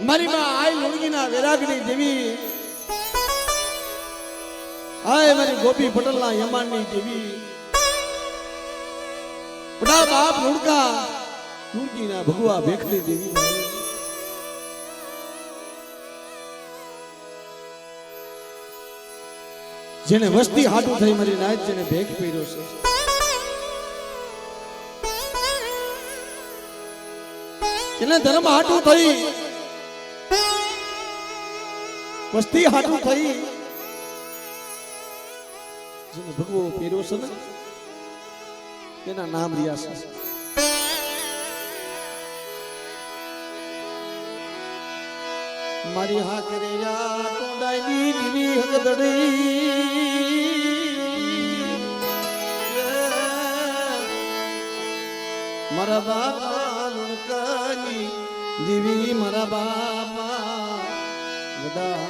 મારી માં આઈ લુણગીના વેરાગની દેવી, આય મારી ગોપી પટેલના યમાનની દેવી, બડા બાપ લુણકા લુણગીના ભગવા ભેખની દેવી, જેને વસ્તી હાટું થઈ મારી નાચ જેને ભેખ પહેર્યો છે, જેને ધર્મ હાટું થઈ વસ્તી હાટું થઈ જેને ભગવો પહેર્યો છે ને એના નામ રહ્યા છે. મારી હા કરે યા ટોડાઈની દીવી હગદડી, મારા બાપા લુણકાની દીવી, મારા બાપા વડા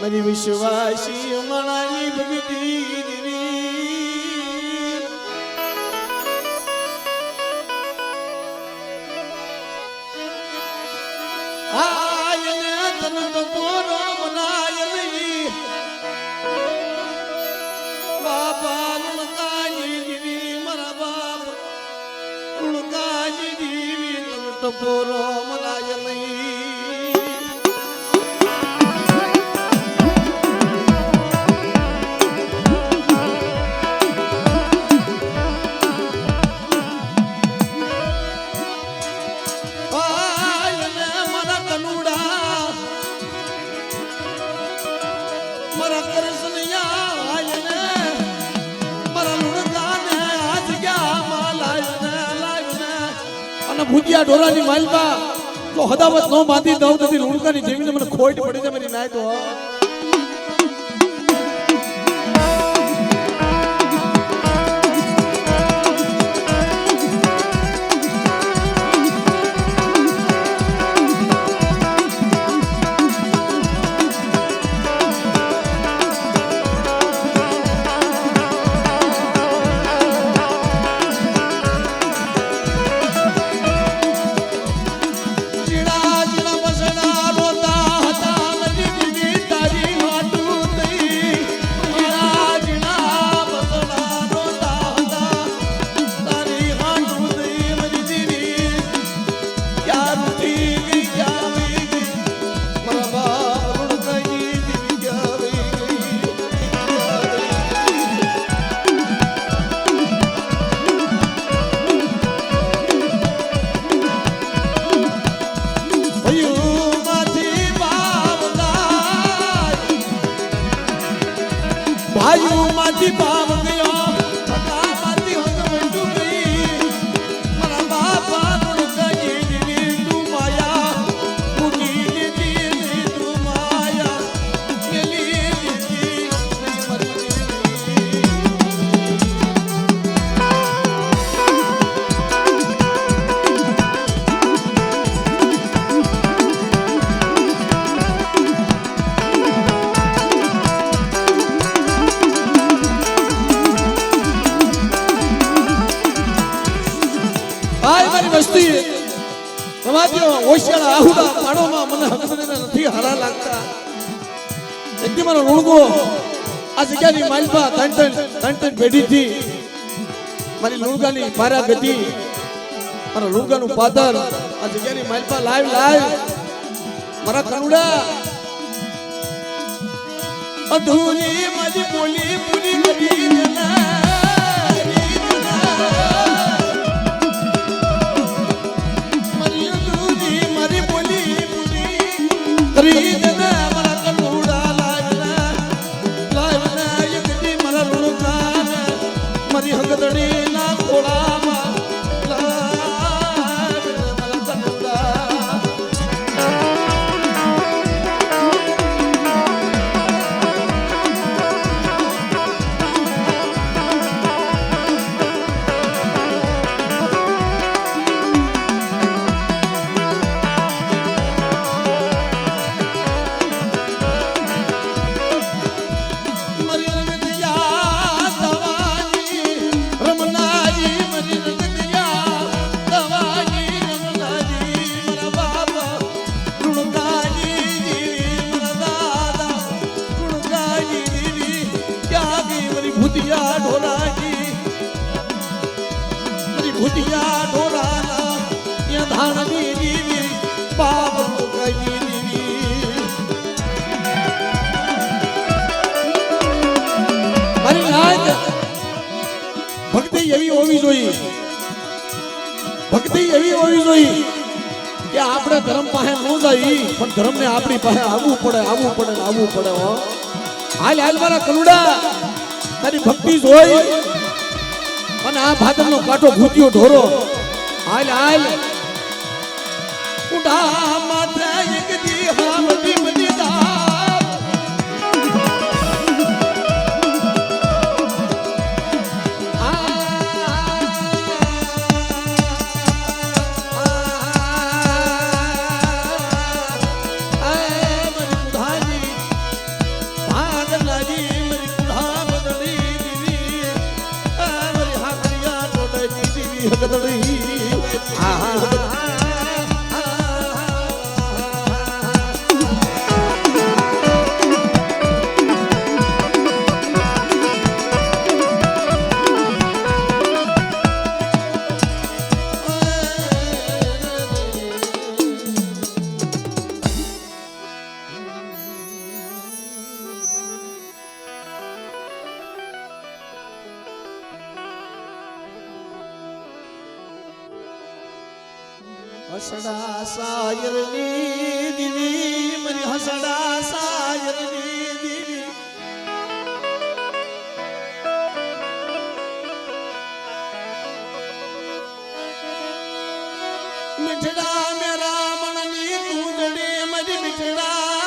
મારી વિશ્વાસી મણાઈ ભગતી દેવી, આયને તન તો પોરો મનાય નહીં, બાપા લુણકાની દેવી, મારા બાપ લુણકાની દેવી, તન તો પોરો મનાય નહીં. ભૂજિયા ઢોરાની માલમાં તો હદાવત નો બાંધી દઉં તો લુણકાની જેવીને મને ખોટ પડી જાય મારી નાય તો. ભાઈઓ માંથી પાવ ગયો, માંથી હંગ મંડુ ગઈ, મારા બાપા લુણકાની દેવી, તું માયા મૂકી દીધી, તું માયા મેલી દીધી, નહીં મરી વસ્તી સમાજ્યો હોશિયાળા આહુડા પાડોમાં મને હકમને નથી હારા લાગતા. એકદી મારો લુણગો આ જગ્યાની માલપા ત્રણ પેઢીથી મારી લુણગાની મારા ગતિ, મારા લુણગાનું પાદર આ જગ્યાની માલપા લાઈવ મારા કનુડા અધૂરી મારી બોલી પૂરી કરી દેના. મારી હગદડી ના ખોળામાં ભૂતિયા ઢોરાના એ ધાણની દીવી બાપ કઈ દીવી મારી નાચ ભક્તિ એવી હોવી જોઈએ ભક્તિ એવી હોવી જોઈએ કે આપણે ધર્મ પાસે ન જઈ પણ ધર્મને આપણી પાસે આવવું પડે હો હાલ હાલ મારા કનુડા તારી ભક્તિ જોઈ અને આ ભાદરનો કાંઠો ભૂતિયો ઢોરો હાલ હાલ ઉડા માથે એક દી હાવડી મની દા હસડા સાયરની દીવી મારી હસડા સાયરની દીવી મીઠડા મેરા મણની કુંડળે મારી મીઠડા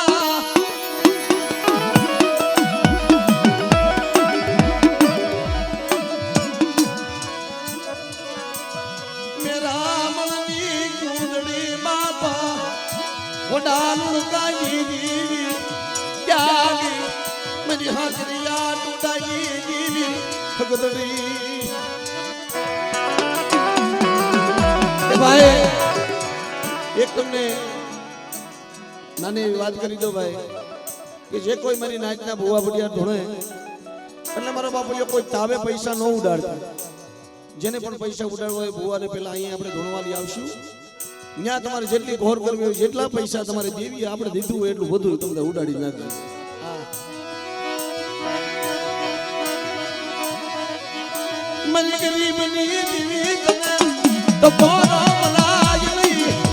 डालू काजी दीवी जागी मेरी हाजरिया टूटाई दीवी भगदड़ी भाई एक तुमने नानी बात करी दो भाई कि जे कोई मेरी नाचना बुआ बुढ़िया ढूंढे એટલે મારો બાપુ કોઈ તાવે પૈસા ન ઉડાડતા જેને પણ પૈસા ઉડાડવા હોય ભુવાને પેલા અહીંયા આપણે ધૂણવાલી આવશું ત્યાં તમારે જેટલી ઘોર કરવી હોય જેટલા પૈસા તમારે દેવી આપણે દીધું હોય એટલું બધું તમને ઉડાડી નાખે મન ગરીબની દીવી તને તો કોરો મલાજ નહીં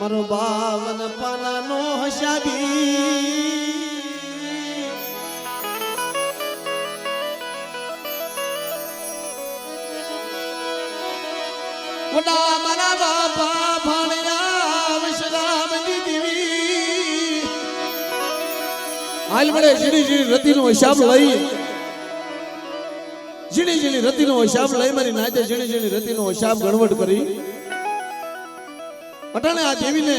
મારો બાવન પાનાનો હસાબી વડા મારા બાપા ભાણ્યા વિશ્રામની દેવી હાલ મળે ઝીણી ઝીણી રતિનો હિસાબ લઈ ઝીણી ઝીણી રતિનો હિસાબ લઈ મારી નાતે ઝીણી ઝીણી રતિનો હિસાબ ગણવટ કરી અટાણે આ દેવીને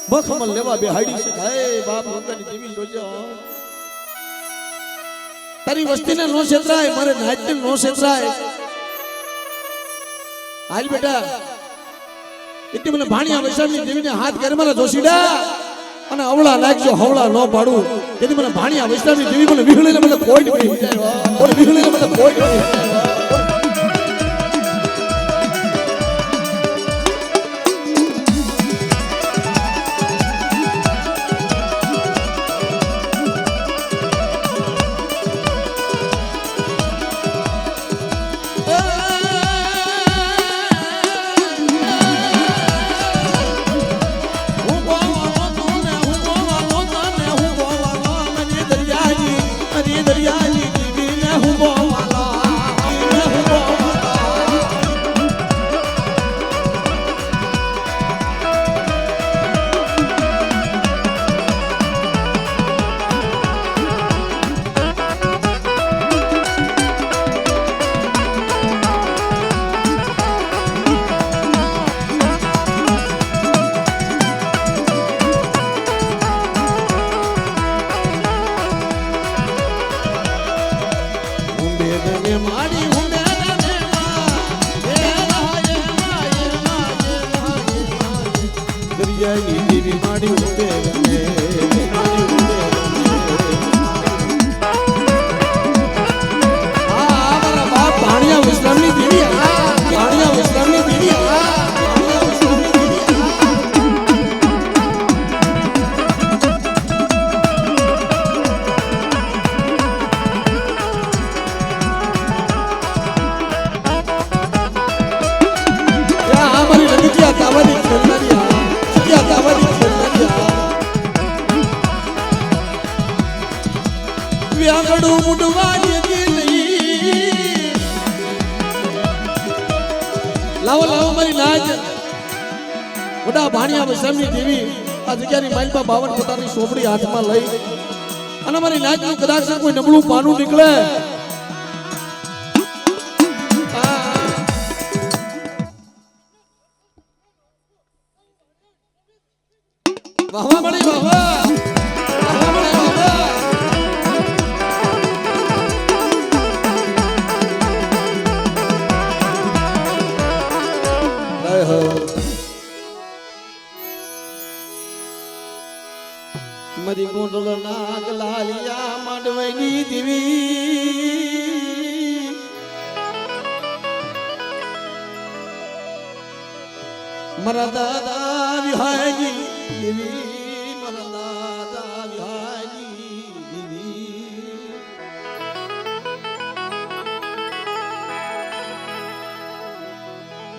બખમલ લેવા બેહાડી છે હે બાપ પોતાની દેવી જોજો તારી વસ્તીને નો છેતરાય મારે નાચને નો છેતરાય હાલ બેટા એટલે મને ભાણિયા વૈશાળની દેવીને હાથ કરે મારા જોશીડા અને અવળા નાખજો હવળા ન પાડું તેથી મને ભાણિયા વૈષ્ણવની દેવી મને વિહળીને મને કોઈ નહીં વિહળીને મને કોઈ નહીં લાવો લાવો મારી લાજ વડા ભાણિયા વૈષ્ણવની દેવી આ જગ્યાની માલપા 52 પોતાની સોપડી હાથમાં લઈ અને મારી લાજનું કદાચ કોઈ નબળું પાનું નીકળે વાહ મળી વાહ મરી ગોંડલ નાગ લાલિયા માંડવની દેવી મારા દાદા વિહાયની દેવી મારા દાદા વિહાયની દેવી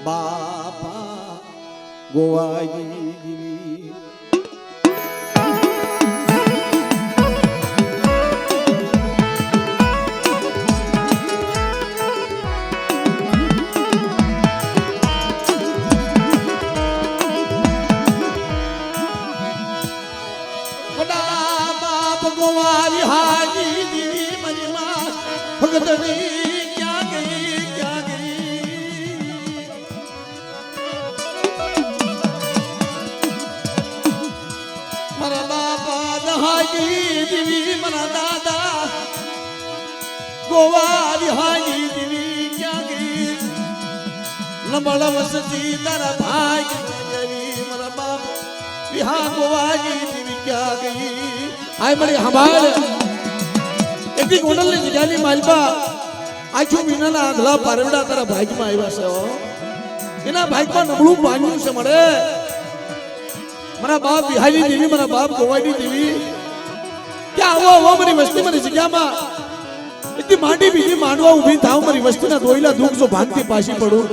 બાપા ગોવાઈ દેવી ગોવા વિહાની દેવી ક્યાં ગઈ નબળ વસતી તારા ભાઈ દેવી મારા બાપ વિહા ગોવાની દેવી ક્યાં ગઈ આય મળી હમાર એકદી ગોંડલની જગ્યાની માલપા આછું મીનાના આંધળા પારવડા તારા ભાગમાં આવ્યા છે એના ભાગમાં નબળું પાન્યું છે મળે મારા બાપ વિહાની દેવી મારા બાપ ગોવાની દેવી ક્યાં આવો મારી વસ્તી મારી જગ્યામાં इतनी माटी बीजी मांडवा उभी थाव मारी वस्ती ना दोईला दुख जो भागती पाशी पडून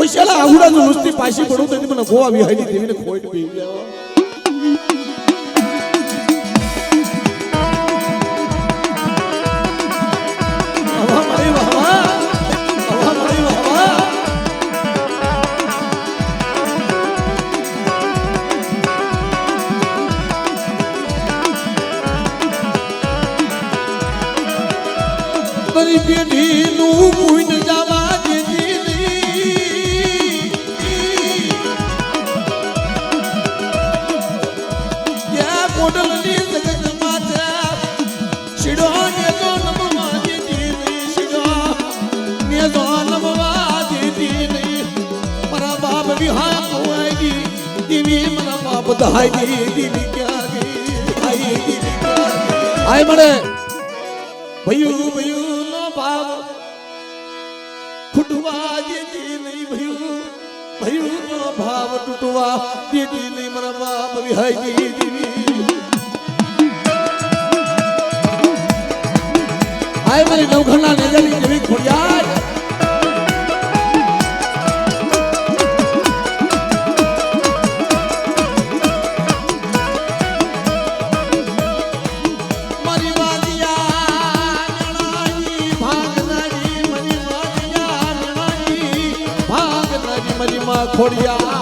ओशाला आहुडा जो नुसती पाशी पडून त्यांनी मला गोवा विहायनी देवीने खोट पीव जावा મારી પેઢીનું પૂન જવા દીધી ક્યાં કોડલની જગત માતા શિડો ને તો નમવા દીધી શિડો ને તો નમવા દીધી મારા બાપ વિહા કોવાઈ દેવી મારા બાપ દહાઈ દેવી ક્યાં ગઈ આય મળે ભયું ભયું નો ભાવ ખૂટવા દેતી નહીં ભયું ભયું નો ભાવ તૂટવા દેતી નહીં મારા બાપ વિહાઈ દીધી આય મારી નવઘરના નેજાની જેવી ખોડિયાર ખોડિયા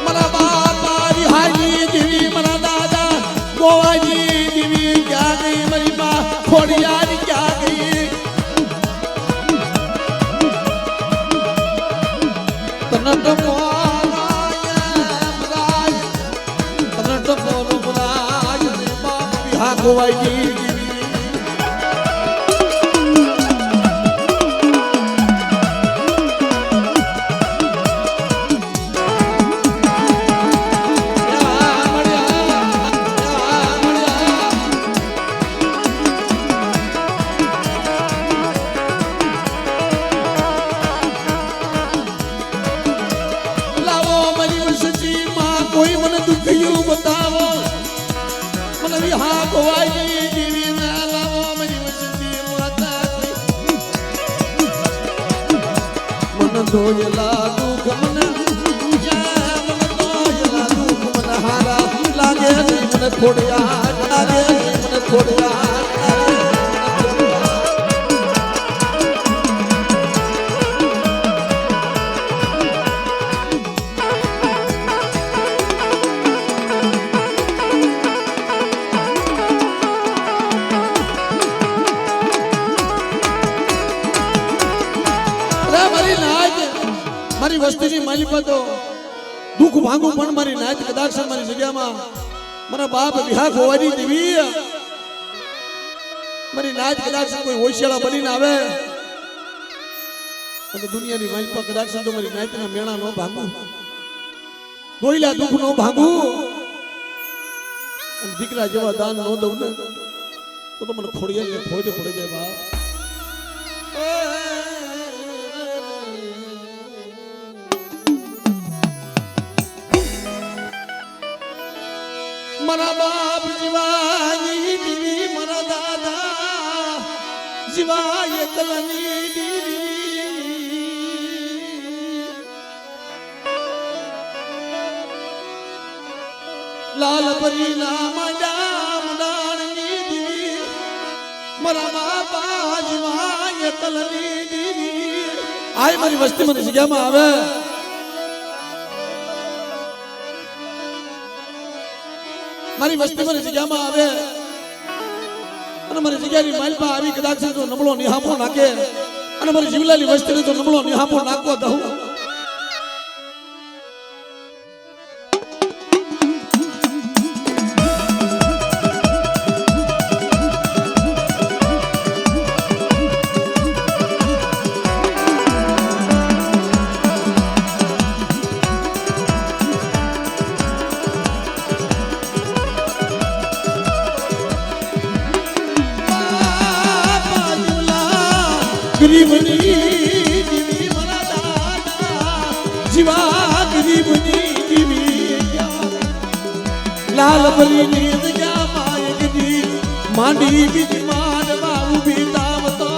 મારા બાપા રિહાજી દેવી મારા દાદા ગોવાજી દેવી ક્યાં ગઈ મારી માં ખોડિયા ક્યાં ગઈ તનત મોરાય મરાય તનત મોરાય બાપ વિહા ગોવાજી કોઈ મને દુખ્યું બતાવો મને વિહા ગોવાઈ જીવી ના લાવો મારી વસતી માતા મને ધોયેલા દુઃખ મને ધોયેલા દુઃખ મને હારા લાગે મને ખોડિયા લાગે મને ખોડિયા મારી વસ્તીની માલિકા તો દુઃખ ભાંગું પણ મારી નાચ કદાચ મારી જગ્યામાં મારા બાપ વિહા ગોવાની દેવી મારી નાચ કદાચ કોઈ હોશિયાળા બનીને આવે અને દુનિયાની માલિકા કદાચ તો મારી નાચના મેળા નો ભાંગું દોઈલા દુઃખ નો ભાંગું અને દીકરા જેવા દાન નો દઉં ને તો મને ખોડિયાને ખોટ પડી જાય બાપ મારા બાપ જીવાની દીવી મારા દાદા જીવાય કલની દીવી લાલ પરી ના મડા મડાણની દીવી મારા બાપા જીવાય કલની દીવી આય મારી વસ્તી મને જગ્યામાં આવે મારી વસ્તી મારી જગ્યામાં આવે અને મારી જગ્યાની માલપા આવી કદાચ તો નબળો નિહાપો નાખે અને મારી જીવલાની વસ્તીને તો નબળો નિહાપો નાખવો દઉં ગરીબની દીવી મારા દાદા જીવા ગરીબની દીવી લાલ પરીની જગ્યા માય ગજી માંડી બીજી માનવા ઉભી તાવતો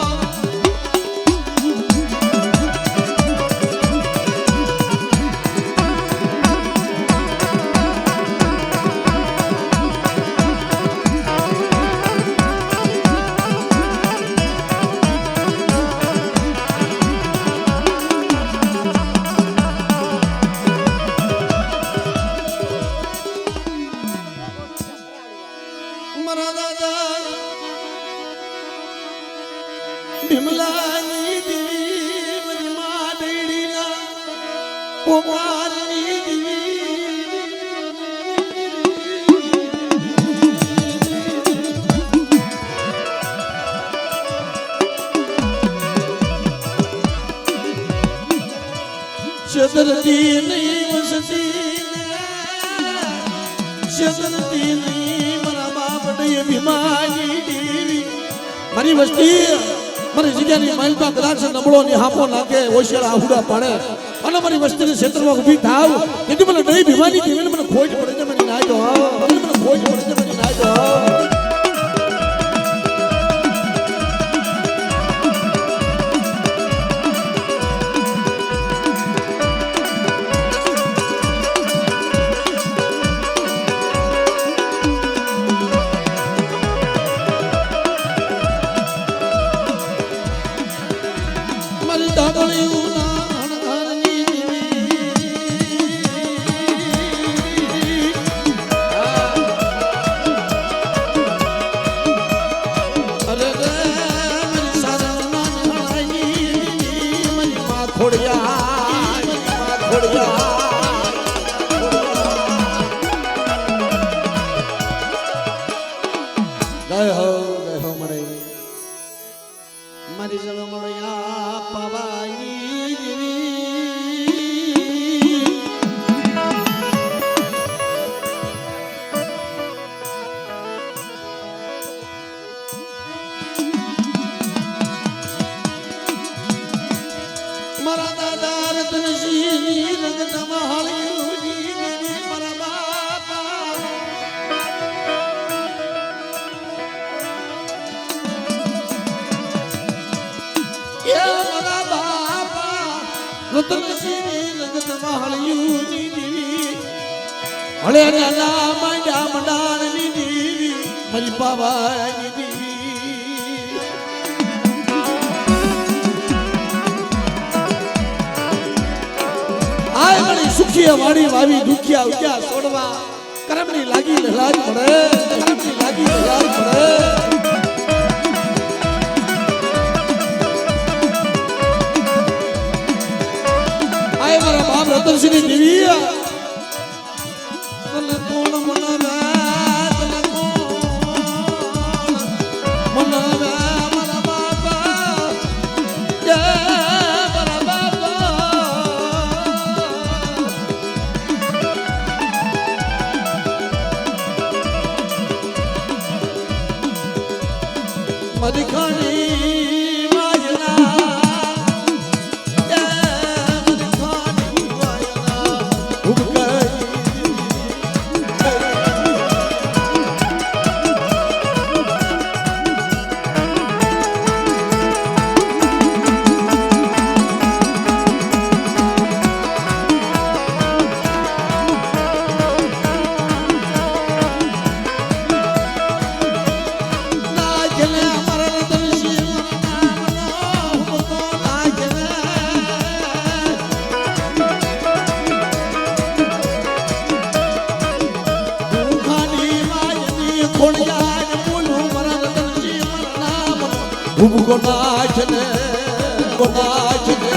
ભીમલાની દેવી મારી મા દેડીના પોકારની દેવી છેતરતી નહીં વસતી છેતરતી નહીં મારા બાપ ડે ભીમાની દેવી મારી વસ્તી મારી જગ્યાની માઇલમાં કદાચ નબળો ની હાપો નાખે ઓશિયાળા આહુડા પાડે અને મારી વસ્તીને ક્ષેત્રમાં ઊભી થાવ તેથી મને ડે ભીમાની દેવીને મને ખોજ પડે છે મને નાજો મને ખોજ પડે છે મને નાજો મારી જળમળિયા પવાઈ મારા દાદા રતનસિંહની રંગત મહાળી મારા બાપા મારા બાપા રતનસિંહની રંગત મહાળી હળે નાના માંડ્યા મંડાણની દેવી મારી પાવાની દેવી સુખી વાડી વાવી દુખિયા ઉગ્યા છોડવા કરમની લાગી લહેરાજ પડે કરમની લાગી લહેરાજ પડે આય મારા બાપ રતનસિંહની દેવી તને કોણ મનાવે તને કોણ મનાવે મારા બાપા મદખાની વાયના મદખાની વાયના ઉગઈ ગોનાચને ગોનાચને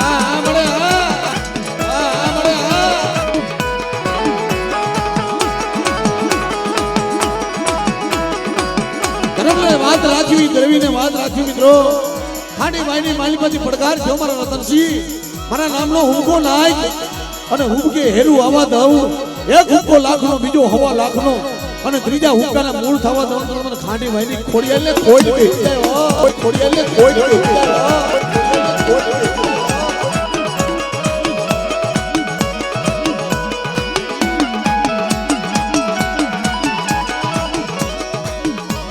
આમળે આમળે ધર્મને વાત રાખવી દ્રવીને વાત રાખવી મિત્રો ખાડી વાયની માલિકમાંથી પડકાર થયો મારા રતનસિંહ મારા નામનો હુમકો નાય અને હુમકે હેરું આવા દઉં એક હુમકો લાખનો બીજો હવા લાખનો અને ત્રીજા હુક્કાના મૂળ થવા દઉં તો મને ખાંડી વાયની ખોડિયાલને ખોજ કે ખોડિયાલને ખોજ કે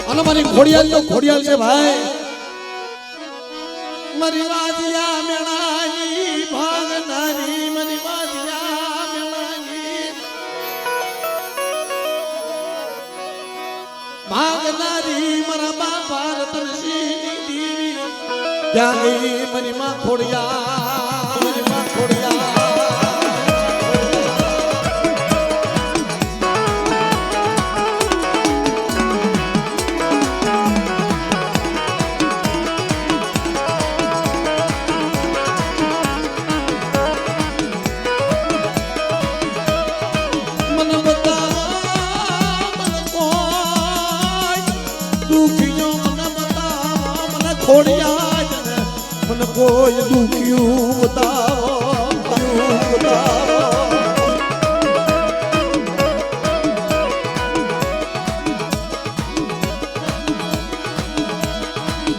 અને મારી ખોડિયાલ તો ખોડિયાલ છે ભાઈ મારી વાદિયા મેણાની ભાગનારી મારી વાદિયા મેણાની ભાગનારી મારા બાપા રતનસિંહની દેવી ત્યાં ગઈ મારી માં ખોડિયાલ મારી માં ખોડિયાલ ખોડિયાલ મને કોઈ દુખ્યું બતાવો બતાવો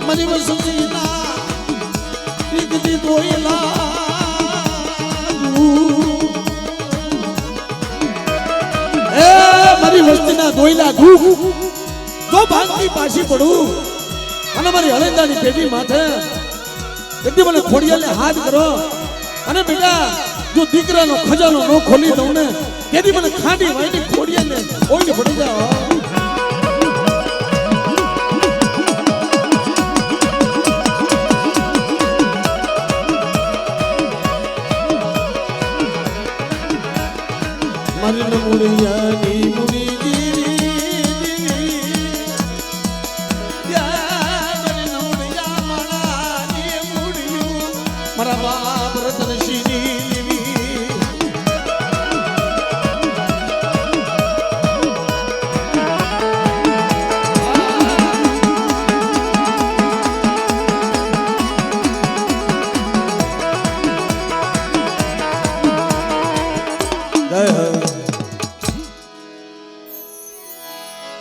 મારી વસંતીના દીકરી દોયલા મારી વસ્તીના દોયલા દુઃખ જો ભાગની પાછી પડું અને મારી હળેદાની પેઢી માથે એકદી મને ખોડિયાને હાથ કરો અને બેટા જો દીકરાનો ખજાનો ન ખોલી દઉં ને તેથી મને ખાંડી વાઈની ખોડિયાને ઓઈને પડી જાઓ મારી મુડિયાની મુડી મારા બાપ રતનસિંહની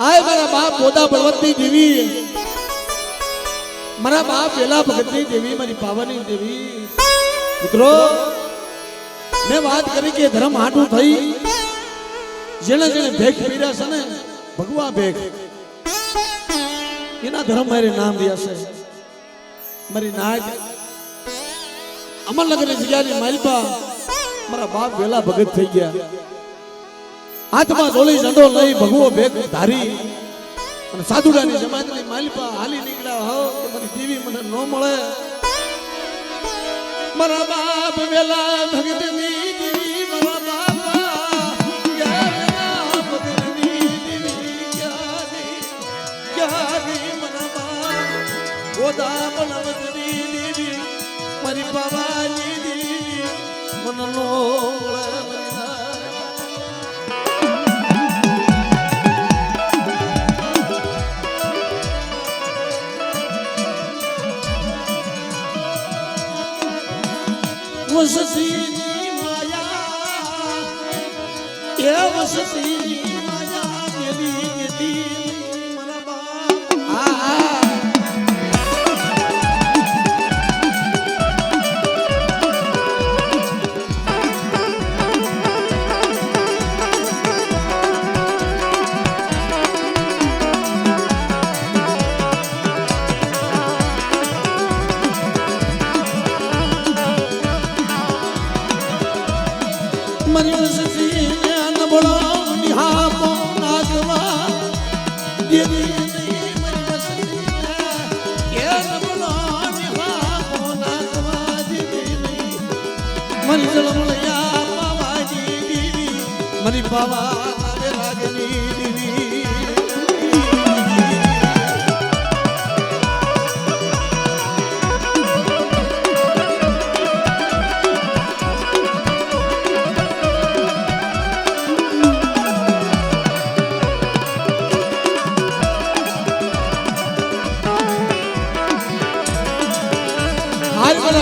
આય મારા બાપ બોધા બળવંતની દેવી મારા બાપ વેલા ભગતની દેવી મારી પાવાની દેવી મિત્રો મેં વાત કરી કે ધર્મ હાટું થઈ જેને જેને ભેખ પીર્યા છે ને ભગવા ભેખ એના ધર્મ મારે નામ રહ્યા છે મારી નાગ અમરનગર જગ્યાની માલપા મારા બાપ વેલા ભગત થઈ ગયા હાથમાં ડોલી ઝંડો લઈ ભગવો ભેખ ધારી અને સાધુડાની જમાતની માલપા હાલી નીકળ્યા હો કે મારી દેવી મને ન મળે મારા બાપ વેલા ભગતની દેવી મારા બાપા વેલા ભગતની દેવી ક્યાંની મારા બાપ ગોદા બળવંતની દેવી મારી બાબાની દેવી મને ન મળે વસતીની માયા એ વસતીની માયા ગેલી ગેલી મારા બાપ મારી વસતીને નબળો નિહાપો નાગવા દેવી મારી વસતીને એ નબળો નિહાપો નાગવા દેવી મારી જળમળિયા પાવાજી દેવી મારી પાવા નાવે લાગની દેવી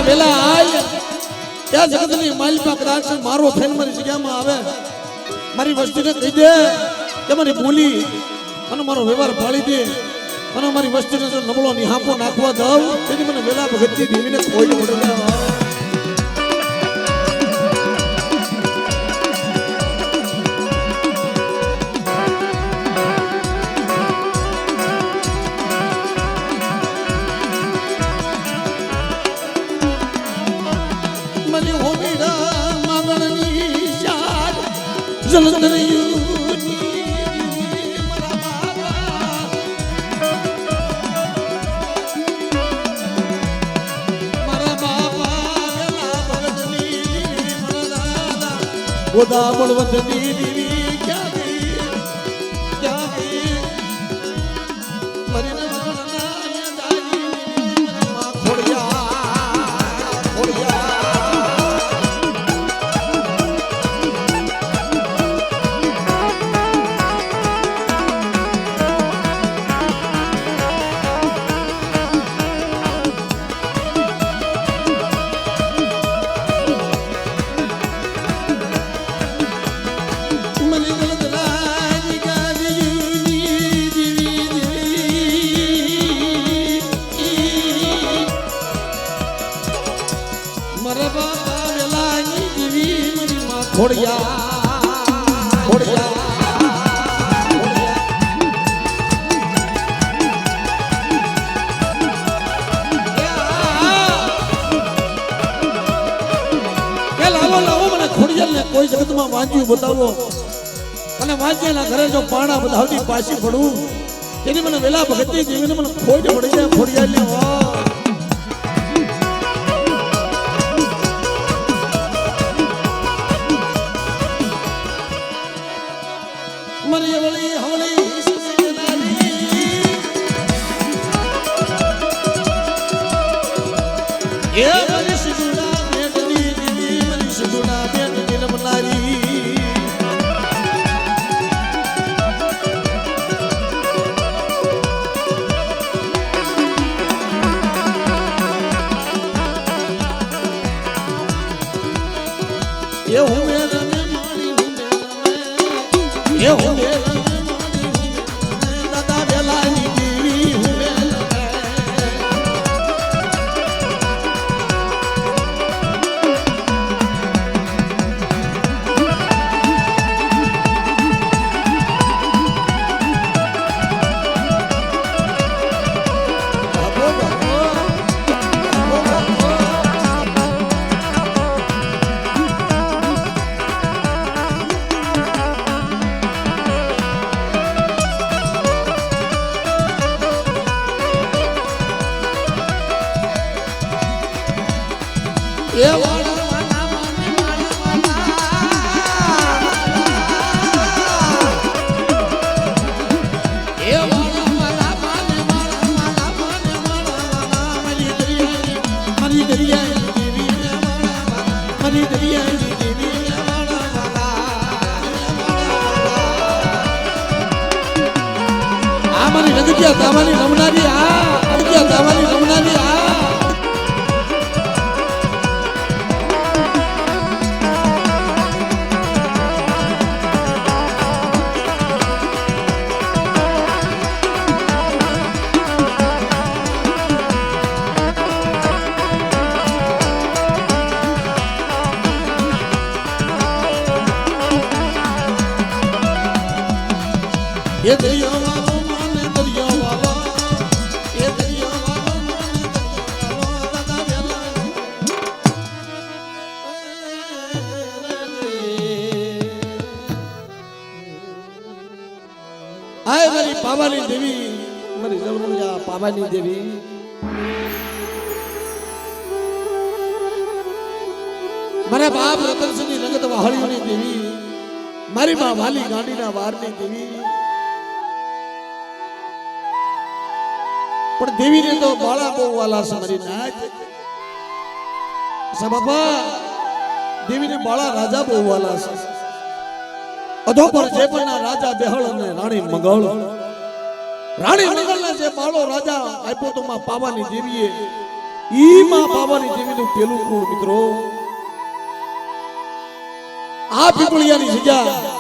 વેલા આય ત્યાં જગતની માલિકા કદાચ મારો થઈને મારી જગ્યામાં આવે મારી વસ્તીને કહી દે કે મારી બોલી અને મારો વ્યવહાર ફાળી દે અને મારી વસ્તીને જો નબળો નિહાપો નાખવા દઉં તેથી મને વેલા ભગતની દેવીને કોઈ મળે ગોદા બળવંતની દેવી ક્યાંથી મારી ખોડિયા ખોડિયા કોઈ જગતમાં વાંચ્યું બતાવો અને વાંચ્યાના ઘરે જો પાણા બધાવતી પાછી પડું તેની મને વેલા ભગતી જીવીને મને ખોટ પડી જાય ખોડિયાની મરી વળી હવળી એ મરી સિંધુડા બેટની દીદી મરી સિંધુડા બેટની રમનારી એ હું મે રમે મારી હું મે રમે એ હું મે રમે મારી હું મે દાદા બેલાની દીવી હું મે એ વાળા વાળા માને વાળા એ વાળા વાળા માને વાળા માને વાળા મારી દરિયાની દેવી મારી દરિયાની દેવી આ મારી નગરિયા તાવાની રમનારી આ નગરિયા તાવાની રમનારી આ ये दरिया वालो माने दरिया वालो ये दरिया वालो माने दरिया वालो दादा बेला आए मेरी पावानी देवी मेरी जलमुजा पावानी देवी मारे बाप रतन सिंह रंगत वाहड़ीओनी देवी मारी मां वाली गांडीना वाરની देवी પણ દેવીને તો બાળા બહુ વાલા છે મારી નાચ બાપા દેવીને બાળા રાજા બહુ વાલા છે અધો પર જે પણ રાજા બેહળ અને રાણી મંગળ ને જે બાળો રાજા આપ્યો તો માં પાવાની દેવીએ ઈ માં પાવાની દેવીનું પેલું કુળ મિત્રો આ પીપળિયાની જગ્યા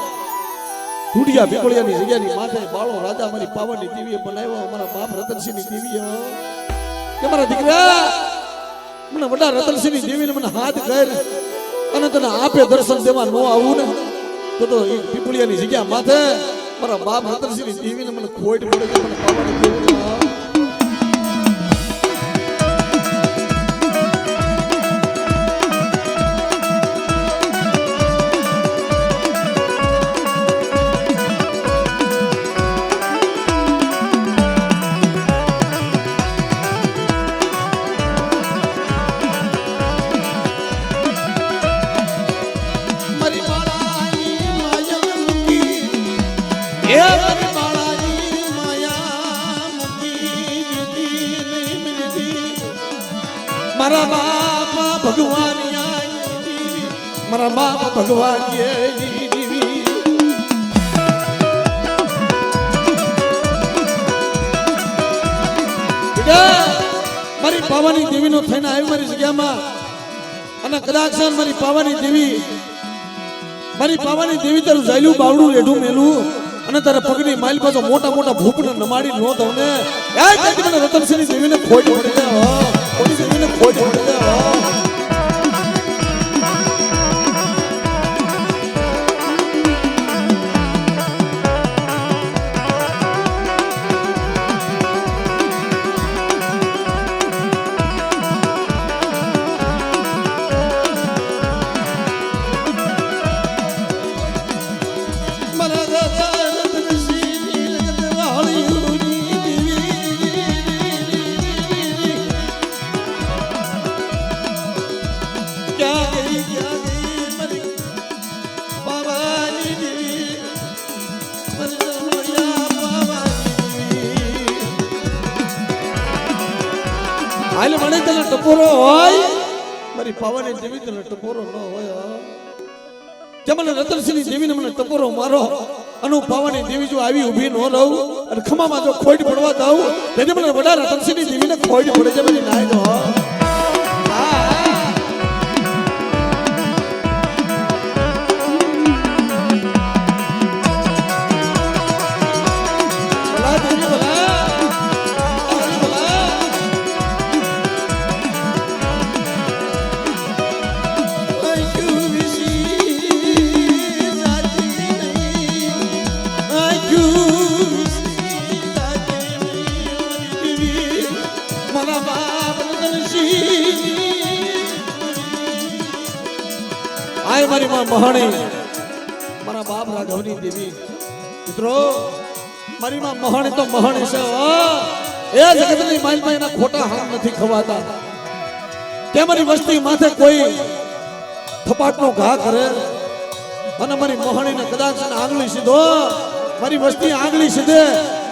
ઢૂંઢિયા પીપળિયાની જગ્યાની માથે બાળો રાજા મારી પાવાની દેવીએ બનાવ્યો અમારા બાપ રતનસિંહની દેવીએ કે મારા દીકરા મને વડા રતનસિંહની દેવીને મને હાથ કર અને તને આપે દર્શન દેવા ન આવું ને તો એ પીપળિયાની જગ્યા માથે મારા બાપ રતનસિંહની દેવીને મને ખોટ પડે છે મને પાવાની દેવી મારા બાપ ભગવાન મારા બાપ ભગવાન મારી પાવાની દેવી નો થઈને આવ્યું મારી જગ્યામાં અને કદાચ મારી પાવાની દેવી તારું જાયલું બાવડું રેઢું મેલું અને તારા પગની માઇલ પાછો મોટા મોટા ભૂપને નમાડી નો તો ને મને રતનસિંહની દેવીને ખોટ પડી જાય દેવીને ખોટ પડી જાય હાલ મને તને ટપોરો હોય મારી પાવાની દેવી તને ટપોરો ન હોય જે મને રતનસિંહની દેવીને મને ટપોરો મારો અનુ પાવાની દેવી જો આવી ઊભી ન રહું અને ખમામાં જો ખોઈડ પડવા દઉં તેથી મને વડા રતનસિંહની દેવીને ખોઈડ પડે છે બધી નાય નો આય મારી માં મહાણી મારા બાપ રાઘવની દેવી મિત્રો મારી માં મહાણી તો મહાણી છે એ જગતની માલમાં એના ખોટા હાથ નથી ખવાતા કે મારી વસ્તી માથે કોઈ થપાટનો ઘા કરે અને મારી મહાણીને કદાચ આંગળી સીધો મારી વસ્તી આંગળી સીધે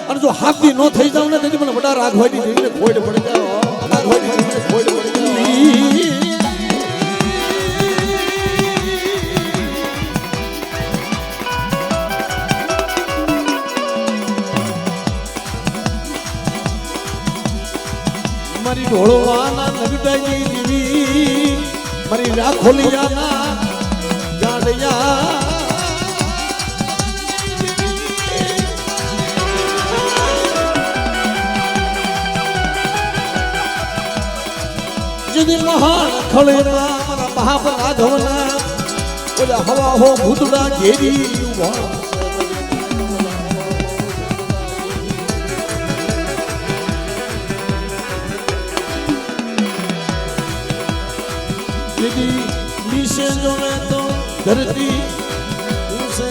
અને જો હાથથી ન થઈ જાવ ને તેથી મને વડા રાઘવાની દેવીને ખોડ પડી જાય રાઘવાની દેવીને ખોડ પડી જાય મારી ઢોળવાના નગડાઈ દેવી મારી રાખોલિયાના જાડયા જેની મહાન ખળેરા મારા મહાપ રાઘવના ઓલા હવા હો ભૂતડા ઘેરી ઉભા यदि नीचे जो मैं तो धरती उसे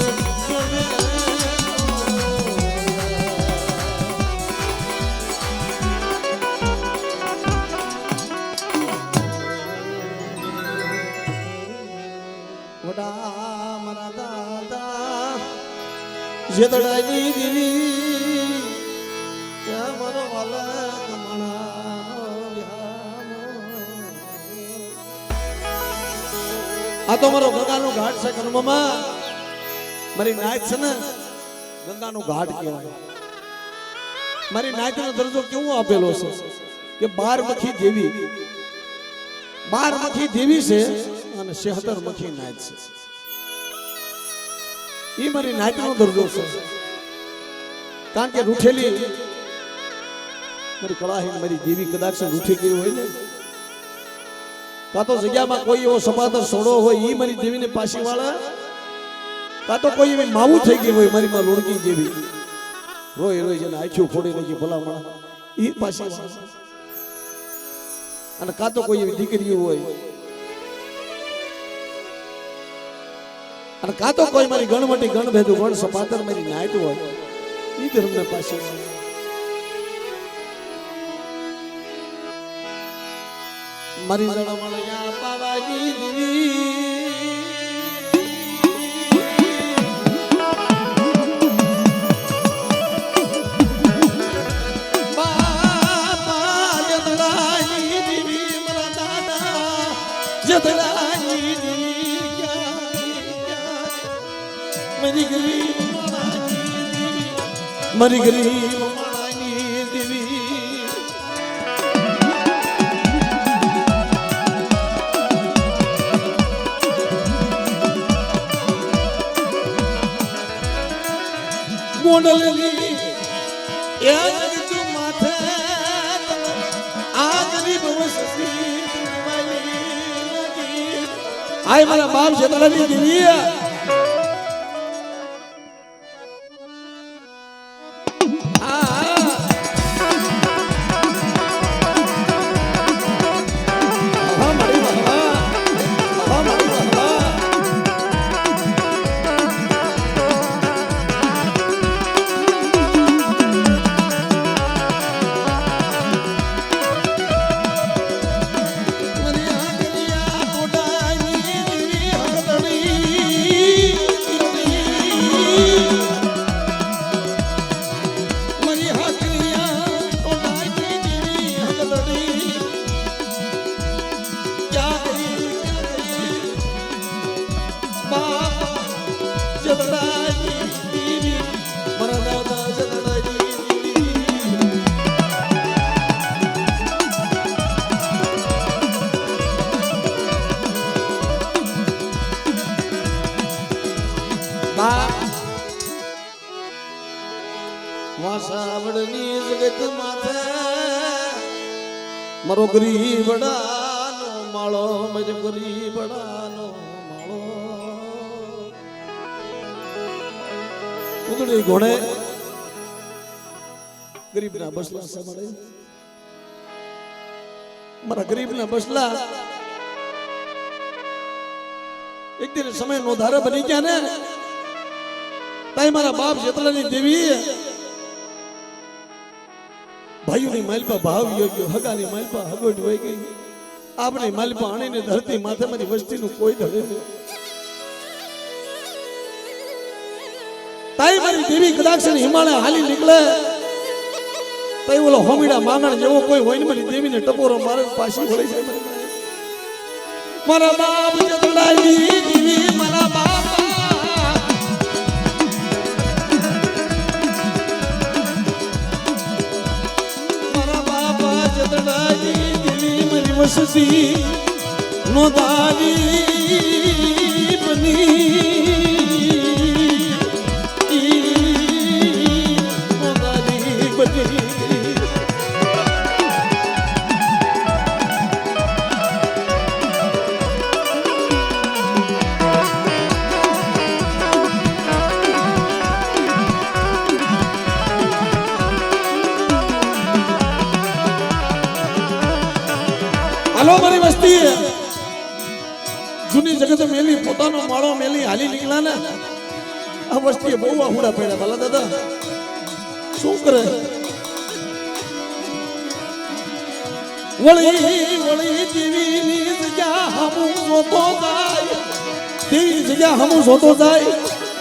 वड़ा मरा दादा जेदड़ाई देवी क्या मरो वाला આ તો મારો ગંગાનો ઘાટ છે કર્મમાં મારી નાયત છે ને ગંગાનો ઘાટ કહેવાય મારી નાયતનો દરજ્જો કેવો આપેલો છે કે 12 મખી દેવી 12 મખી દેવી છે અને 76 મખી નાયત છે ઈ મારી નાયતનો દરજ્જો છે કારણ કે રૂઠેલી મારી કળાહી મારી દેવી કદાચ રૂઠી ગઈ હોય ને કા તો જગ્યામાં કોઈ એવો સપાદર સોડો હોય ઈ મારી દેવીને પાછી વાળા કા તો કોઈ એવી માવું થઈ ગઈ હોય મારી માં લોણકી જેવી રોય રોય જેને આંખો ફોડી નાખી ભલામણ ઈ પાછી વાળા અને કા તો કોઈ એવી દીકરીઓ હોય અને કા તો કોઈ મારી ગણમટી ગણ ભેદું ગણ સપાદર મારી નાયત હોય ઈ ધર્મને પાછી વાળા મારી જળમળિયા પાવાજી દેવી બાપા જતરાઈ દેવી મારા દાદા જતરાઈ દેવી મારી ગરીબ મારી ગરીબ દેવી મોડલની એ જગત માથે આ ગરીબ વસતી આય મારા બાપ જેતલાની દેવી મારો ગરીબડાનો માળો મજ ગરીબડાનો માળો ઉદડી ઘોડે ગરીબના બસલા સાંભળે મારા ગરીબના બસલા એક દિન સમય નો ધારા બની ગયા ને તાઈ મારા બાપ જેતલાની દેવી ભાઈઓની માલપા ભાવ યોગ્ય હગાની માલપા હગોટ વહી ગઈ આપણી માલપા આણીને ધરતી માથેમાંથી વસ્તીનું કોઈ ધરે નહીં તાઈ મારી દેવી કદાચ હિમાલય હાલી નીકળે તાઈ ઓલો હોમીડા માંગણ જેવો કોઈ હોય ને મારી દેવીને ટપોરો મારે પાછી વળી જાય મારા બાપ જતડાઈ દેવી મારા બાપા વસતી નો દાવી બની નો દાવી બની હાલો મારી વસ્તી જૂની જગત મેલી પોતાનો માળો મેલી હાલી નીકળ્યા ને આ વસ્તીએ બહુ આહુડા પડ્યા ભલા દાદા શું કરે વળી વળી દેવીની જગ્યા હમું જોતો જાય દેવીની જગ્યા હમું જોતો જાય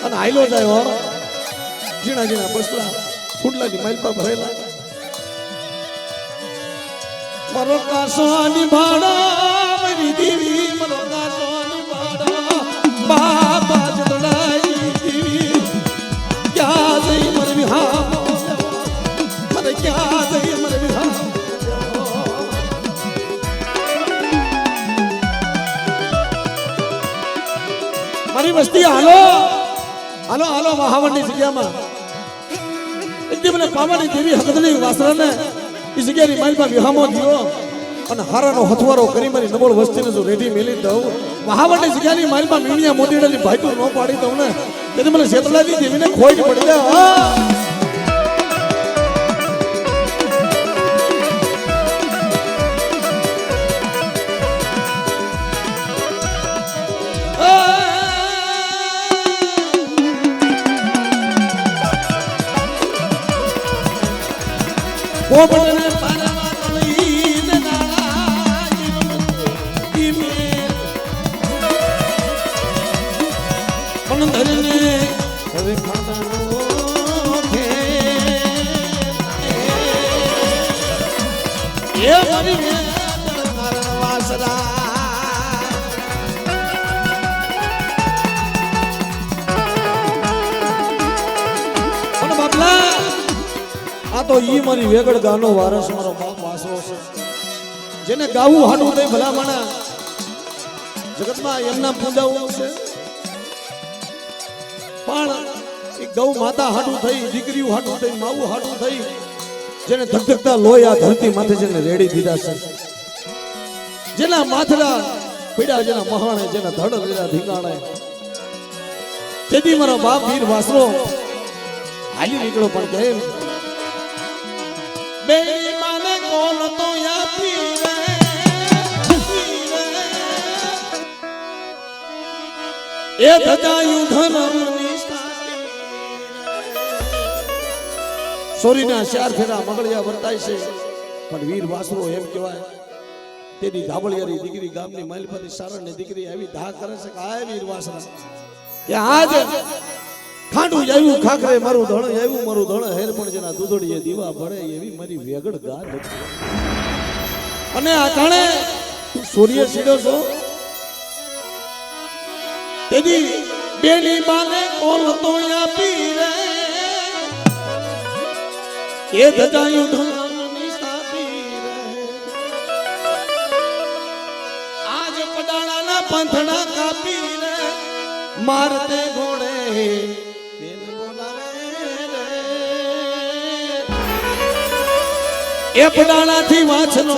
અને હાઈલો જાય હો ઝીણા ઝીણા બસલા ફૂટલાની માલપા ભરેલા મરો કાસોની ભાડા મારી દેવી મરો કાસોની ભાડા બાબા જતડાઈ દેવી ક્યાં જઈ મરે વિહા મરે ક્યાં જઈ મરે વિહા મારી વસ્તી હાલો હાલો હાલો મહાવનની જગ્યામાં એકદી મને પાવાની દેવી હકદની વાસરાને એ જગ્યાની માલપા વિહામો થયો અને હારાનો હથવારો કરી મારી નબળ વસ્તીને જો રેડી મેલી દઉં મહાવનની જગ્યાની માલપા મીણિયા મોતીડાની ભાઈટું ન પાડી દઉં ને તેથી મને શેતળાજી દેવીને ખોઈ પડી જાય પોપટને પારવા તળીને નાળા ઈમે પણ ધરને હવે ખાતાનો છે એ મારી વાસરા પણ બાપલા આ તો ઈ મારી વેગડ ગાનો વારસ મારો બાપ વાસરો છે જેને ગાવું હાડું થઈ ભલામણા જગતમાં એમના પૂજાવું છે પણ એ ગૌ માતા હાડું થઈ દીકરીઓ હાડું થઈ માવું હાડું થઈ જેને ધગધગતા લોહી આ ધરતી માથે જેને રેડી દીધા છે જેના માથડા પીડા જેના મહાણે જેના ધડ લીધા ધીંગાણે તેથી મારો બાપ વીર વાસરો હાલી નીકળો પણ કેમ બેરી માને કોલ તો યાપી રે એ ધજાયું ધનમની સ્થાપી સોરીના ચાર ફેરા મગળિયા વર્તાય છે પણ વીર વાસરો એમ કહેવાય તેની ધાબળિયારી દીકરી ગામની માલપતી સારણની દીકરી આવી ધા કરે છે કે આ વીર વાસરા કે આજ ખાંડું આવ્યું ખાખરે મારું ધણ આવ્યું મારું ધણ હેર પણ જેના દૂધડીએ દીવા ભળે એવી મારી વેગડ ગા નથી અને આ કાણે સૂર્ય સીડો છો તેની બેની માને કોલ તો આપી રે એ ધજાયું ધનની સ્થાપી રે આજ પડાળાના પંથડા કાપી રે મારતે ઘોડે એ પડાળાથી વાંચનો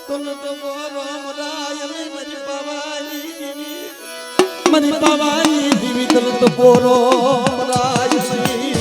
તુલ તો રામ રાય ને મરી પવાની દીવી મરી પવાની દીવી તુલ તો પોરો રાય ની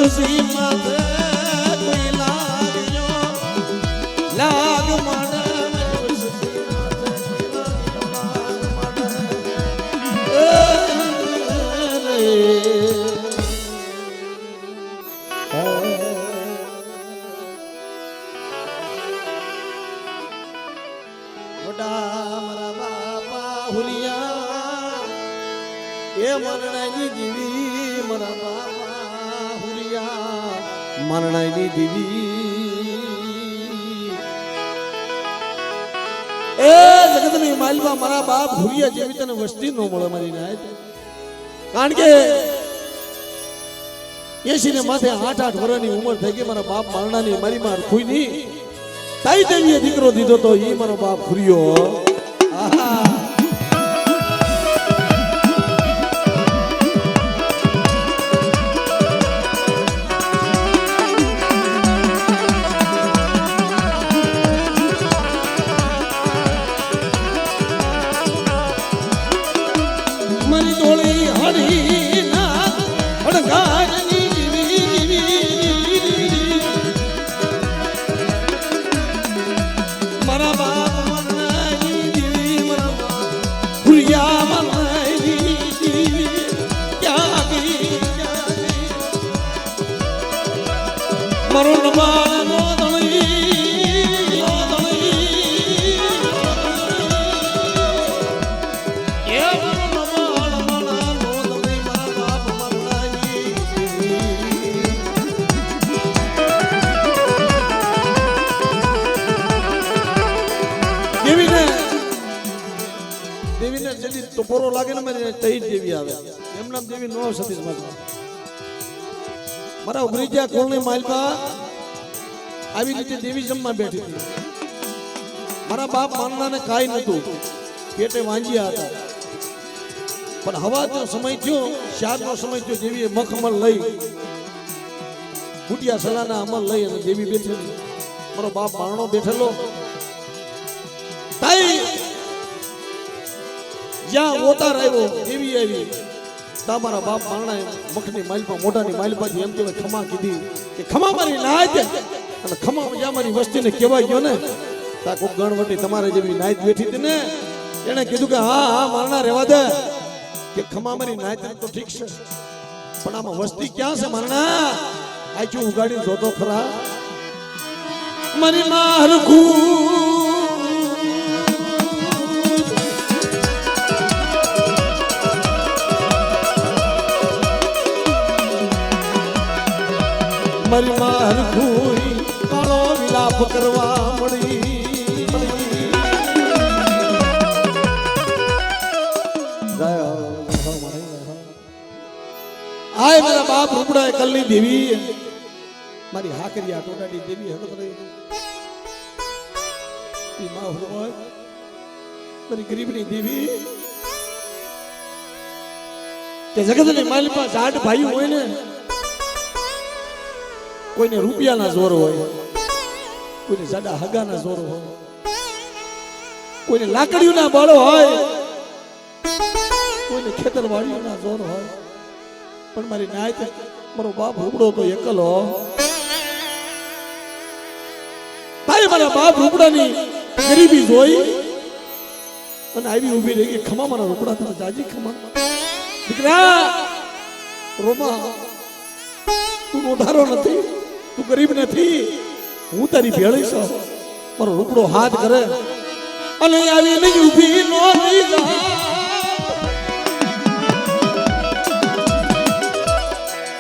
સુસી માથે કોઈ લાગ્યો લાગ માને સુસી માથે લાગ માને વડા મારા બાપા હુલિયા એ મરણાની દીવી મારા બાપા મરણાની દીવી એ જગતની માલમાં મારા બાપ ભૂરિયા જેવી તને વસ્તી નો મળે મારી નાય કારણ કે 80 ને માથે 8-8 વર્ષની ઉંમર થઈ ગઈ મારા બાપ મરણાની મારી માર ખુઈની તાઈ દેવીએ દીકરો દીધો તો ઈ મારો બાપ ભૂરિયો આહા દેવીને જેથી ટપોરો લાગે ને મને તઈ દેવી આવે એમના દેવી નો સતીશ મારા ઉગરીજા કોળની માલપા આવી રીતે દેવી જમવા બેઠી હતી મારા બાપ માનનાને કાઈ નતું પેટે વાંજ્યા હતા પણ હવાનો સમય થયો શારનો સમય થયો દેવીએ મખમલ લઈ ફૂટિયા સલાના અમલ લઈ અને દેવી બેઠેલી મારો બાપ મારણો બેઠેલો તાઈ જ્યાં ઓતાર આવ્યો દેવી આવી તમારા બાપ મારણાએ મખની માલપા મોઢાની માલપાથી એમ કહેવાય ખમા કીધી કે ખમા મારી નાય અને ખમા જ્યાં મારી વસ્તીને કહેવાય ગયો ને તા કોક ગણવટી તમારે જેવી નાયત બેઠી હતી ને એને કીધું કે હા હા મારણા રહેવા દે કે ખમા મારી નાયત તો ઠીક છે પણ આમાં વસ્તી ક્યાં છે મારણા આચું ઉગાડી જોતો ખરા મારી મારખું મારી માર ભૂઈ કાળો વિલાપ કરવા મળી આય મારા બાપ રૂપડા કલની દેવી મારી હાકરિયા ટોટાડી દેવી હડપરે ઈ માં હોય મારી ગરીબની દેવી કે જગતની માલિકા જાટ ભાઈ હોય ને કોઈને રૂપિયાના જોર હોય કોઈને જાડા હગાના જોર હોય કોઈને લાકડીઓના બળ હોય કોઈને ખેતરવાડીઓના જોર હોય પણ મારી નાયત મારો બાપ રૂપડો તો એકલો ભાઈ મારા બાપ રૂપડાની ગરીબી જોઈ અને આવી ઊભી રહી ગઈ ખમા મારા રૂપડા તને જાજી ખમા દીકરા રોમા તું ઉધારો નથી તું ગરીબ નથી હું તારી ભેળી છું મારો રૂપડો હાથ કરે અને આવી નહીં ઊભી નો થઈ જા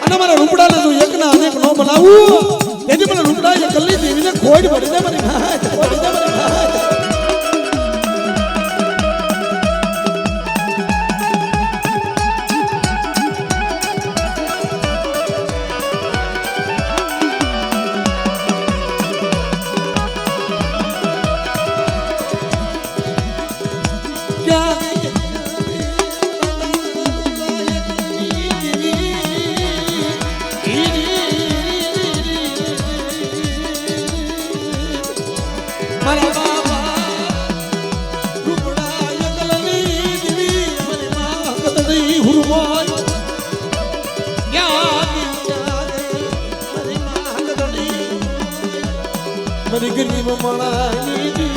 અને મારા રૂપડાને જો એકના અનેક નો બનાવું તેથી મને રૂપડા એ કલ્લી દેવીને ખોડ પડી દે મારી હાથ પડી દે મારી હાથ મારી ગરીબ માણાની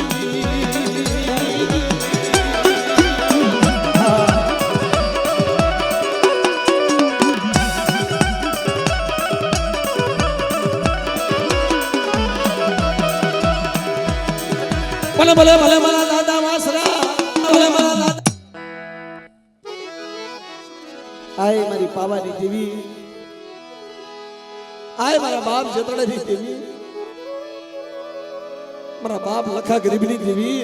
ભલે ભલે ભલે મારા દાદા વાસરા ભલે મારા દાદા આય મારી પાવાની દેવી આય મારા બાપ જેતળાની દેવી મારા બાપ લખા ગરીબની દેવી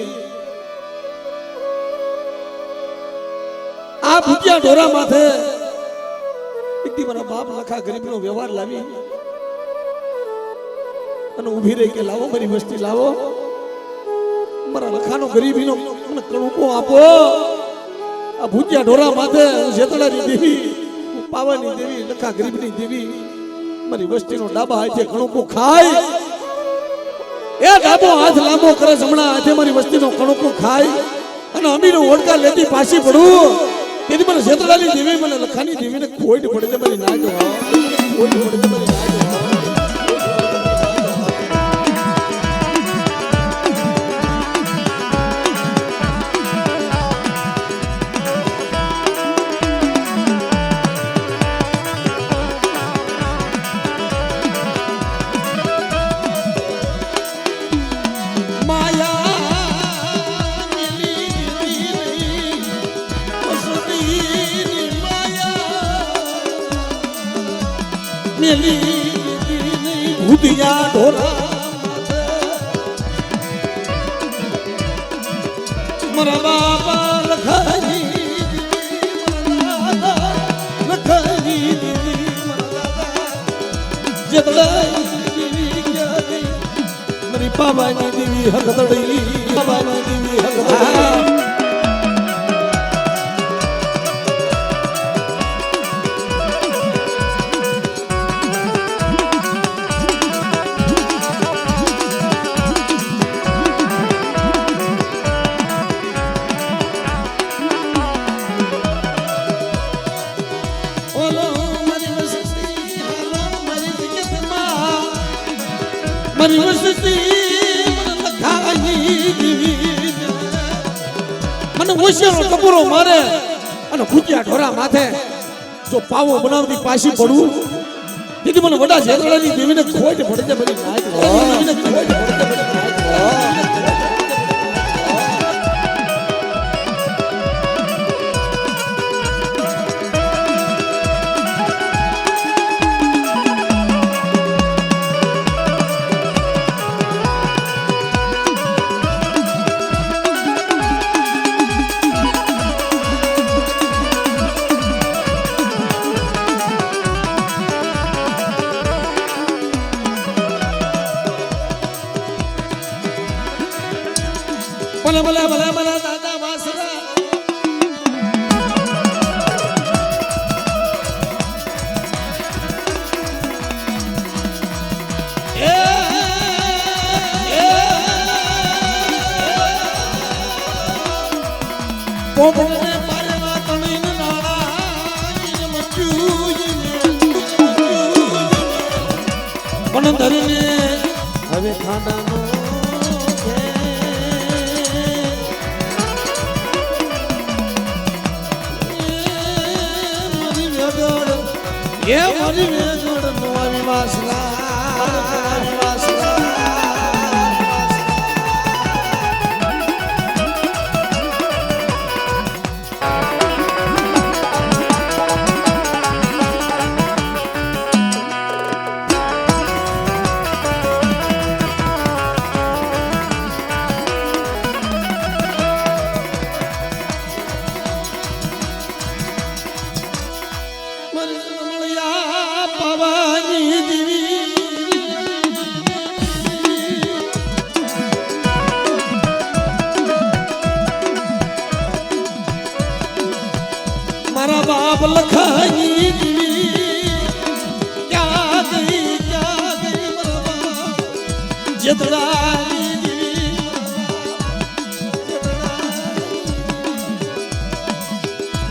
આ ભૂતિયા ઢોરા માથે એકથી મારા બાપ લખા ગરીબનો વ્યવહાર લાવી અને ઊભી રહી કે લાવો મારી વસ્તી લાવો મારા લખાનો ગરીબીનો મને કણુકો આપો આ ભૂતિયા ઢોરા માથે જેતળાની દેવી પાવાની દેવી લખા ગરીબની દેવી મારી વસ્તીનો ડાબા હાથે કણુકો ખાય એ ડાબો હાથ લાંબો કરે હમણાં હાથે મારી વસ્તીનો કણુકો ખાય અને અમીનો ઓળકા લેતી પાછી પડું તેથી મને જેતળાની દેવી મને લખાની દેવીને ખોટ પડે છે મારી ના જો ખોટ પડે છે મારી ના જો ભૂતિયા ઢોરા મારા બાપા લખાની લખાની મારી પાવાની દેવી હકતડી પાવાની દેવી હકતડી મારી વસ્તી લખાની દેવી મને હોશિયારો કપૂરો મારે અને ભૂતિયા ઢોરા માથે જો પાવો બનાવતી પાછી પડું દીદી મને વડા જેતળાની દેવીને ખોટ પડે છે બધી નાચ દેવીને ખોટ પડે છે બધી ભલે ભલે ભલે ભલે દાદા વાસરા પોપડને પારવા તણીન નાળા પણ ધરીને હવે ખાડાનો એ મારી વેગડ નો આવી વાસલા જેતરાની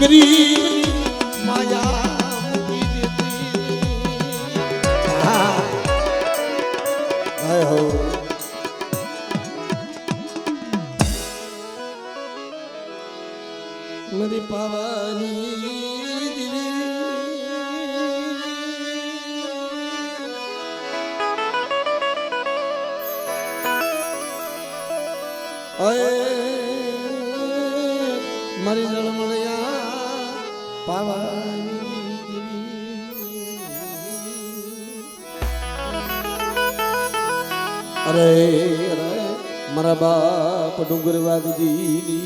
ગરીબ માયા મૂકી દેતી હાય હો મારી પાવાની મારી જળમળિયા પાવાની અરે અરે મારા બાપ ડુંગરવાદજી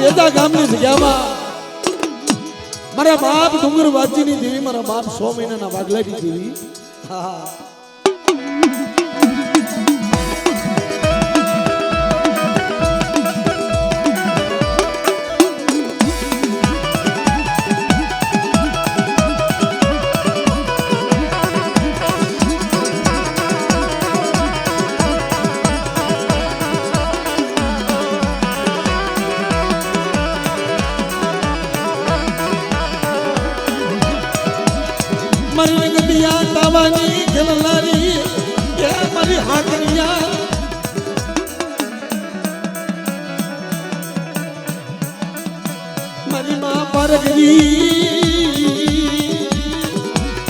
વેદા ગામની જગ્યામાં મારા બાપ ડુંગર વાંચીની દેવી મારા બાપ 100 મહિનાના વાગલાડી દેવી હા મારી ગતિયા તાવાની ખેલનારી કે મારી હાકરિયા મારી માં પરગરી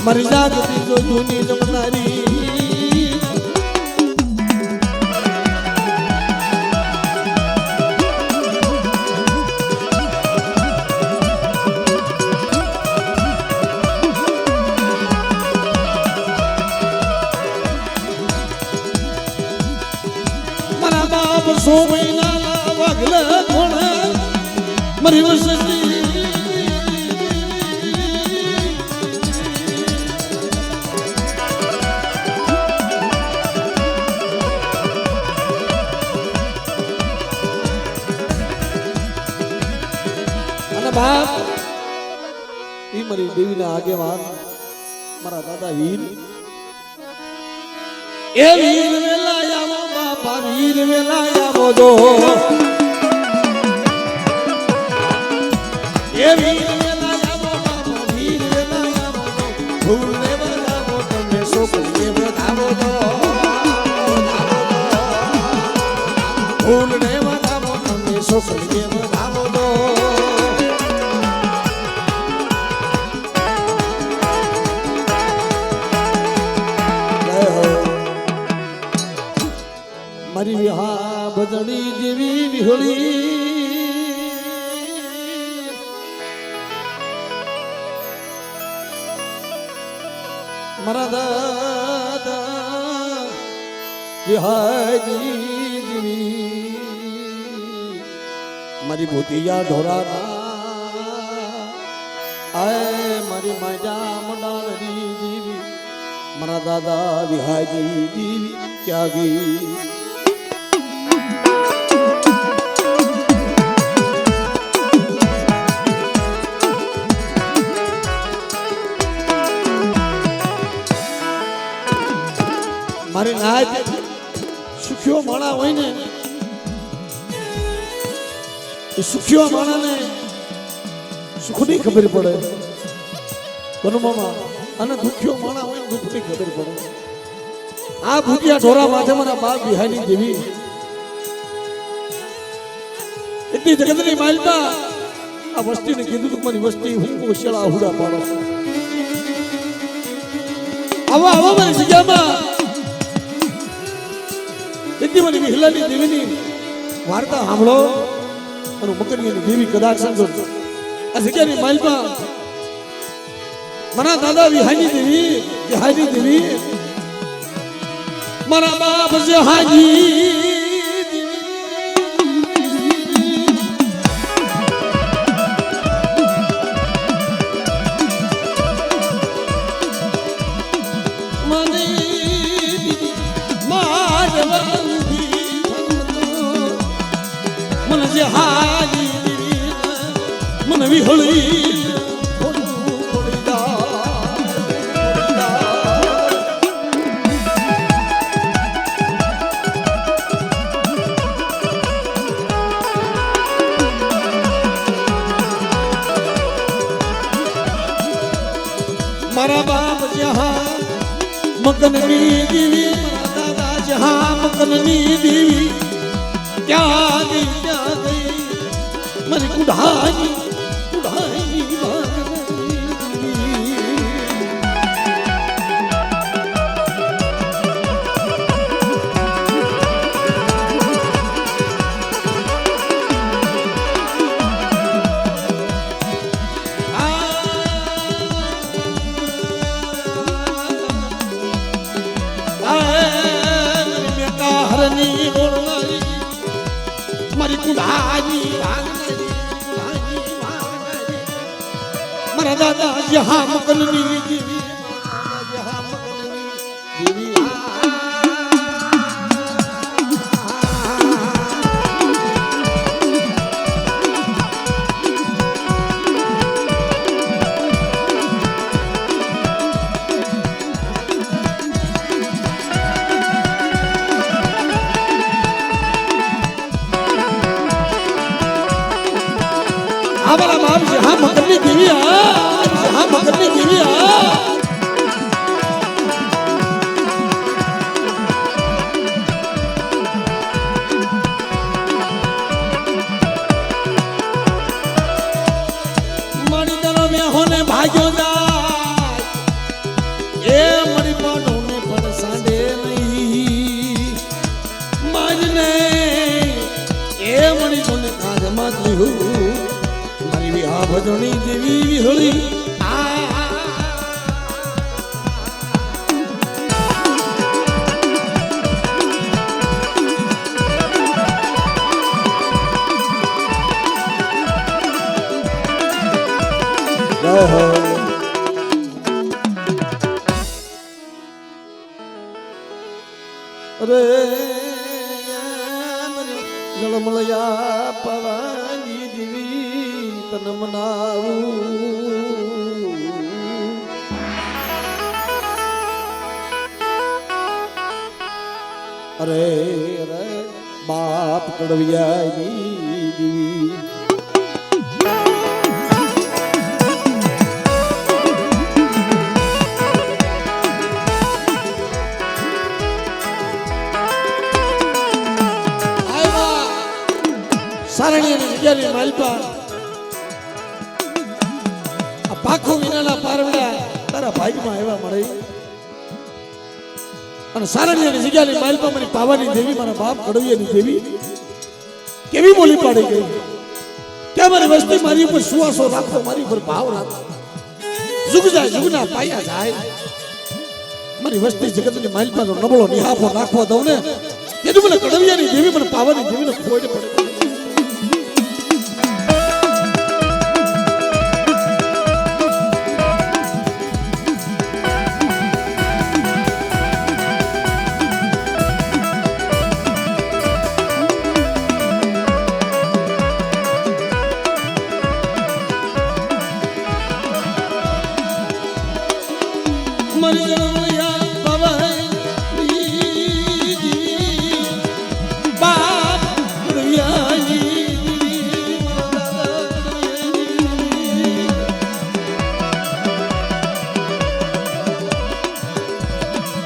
મારી જાગતી જો જૂની જમનારી સો મહિના વાગલા કોણ મારી વસતી અને બાપ ઈ મારી દેવીના આગેવાન મારા દાદા વીર એ વીર વેલાયા બાપા વીર વેલાયા બોજો એ વીર વેલાયા બાપા વીર વેલાયા બોજો ફૂલ ને બધાવો તમે છોકરીએ બધાવો દો ફૂલ ને બધાવો તમે છોકરીએ બધાવો દો મારી વિહા બદડી જેવી વિહોળી મારા દાદા વિહાજી જેવી મારી ભૂતિયા ઢોરાના આય મારી માજા મંડાણી જેવી મારા દાદા વિહાજી જેવી ત્યાગી મારી નાય સુખ્યો માણા હોય ને એ સુખ્યો માણાને સુખની ખબર પડે કનુમામાં અને દુખ્યો માણા હોય ને દુઃખની ખબર પડે આ ભૂતિયા ઢોરા માથે મારા બાપ બિહારી દેવી એટલી જગતની માલતા આ વસ્તીને કીધું તું મારી વસ્તી હું કોશળા હુડા પાડો આવા આવા મારી જગ્યામાં એટલી મારી વિહલાની દેવીની વાર્તા સાંભળો અને મકડીની દેવી કદાચ સમજો આ જગ્યાની માલમાં મારા દાદા વિહાની દેવી મારા બાપ જહાજી જહાની મન વિહળી મારા બાપ જહા મકનની દેવી મારા દાદા જહા મકનની દેવી ક્યાં ગઈ મારી કુઢાની મારી કુંડાની મારા દાદા જહા મકનની દેવી જહા મકનની દેવી हमारा बाप जहाँ मकनी देवी जहाँ मकनी देवी मरी दलो में होने भाग्यो जाए ए मरी पाडो ने पर सांडे नहीं माजने ए मरी तोने काज मत लिहू આ ભજણી દેવી વિહળી અરે જળમળયા પવાની દેવી તન મનાવું અરે અરે બાપ કડવિયાની દેવી સારણીની જગ્યાની માલપા આ પાખો વિનાના પારવડા તારા ભાગમાં આવ્યા મળે અને સારણીની જગ્યાની માલપા મારી પાવાની દેવી મારા બાપ કડવિયાની દેવી કેવી બોલી પાડી ગઈ કે મારી વસ્તી મારી ઉપર સુવાસો રાખો મારી ઉપર ભાવ રાખો જુગ જાય જુગના પાયા જાય મારી વસ્તી જગતની માલપાનો નબળો નિહાફો નાખવા દઉં ને એનું મને કડવિયાની દેવી મને પાવાની દેવીને ખોઈને પડે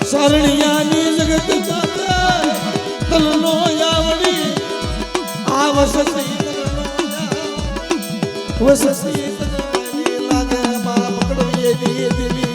સરણિયાની જગત માતા તલનો યાવડી આ વસતી વસતી લાગે બાપ કડવીએ દેવી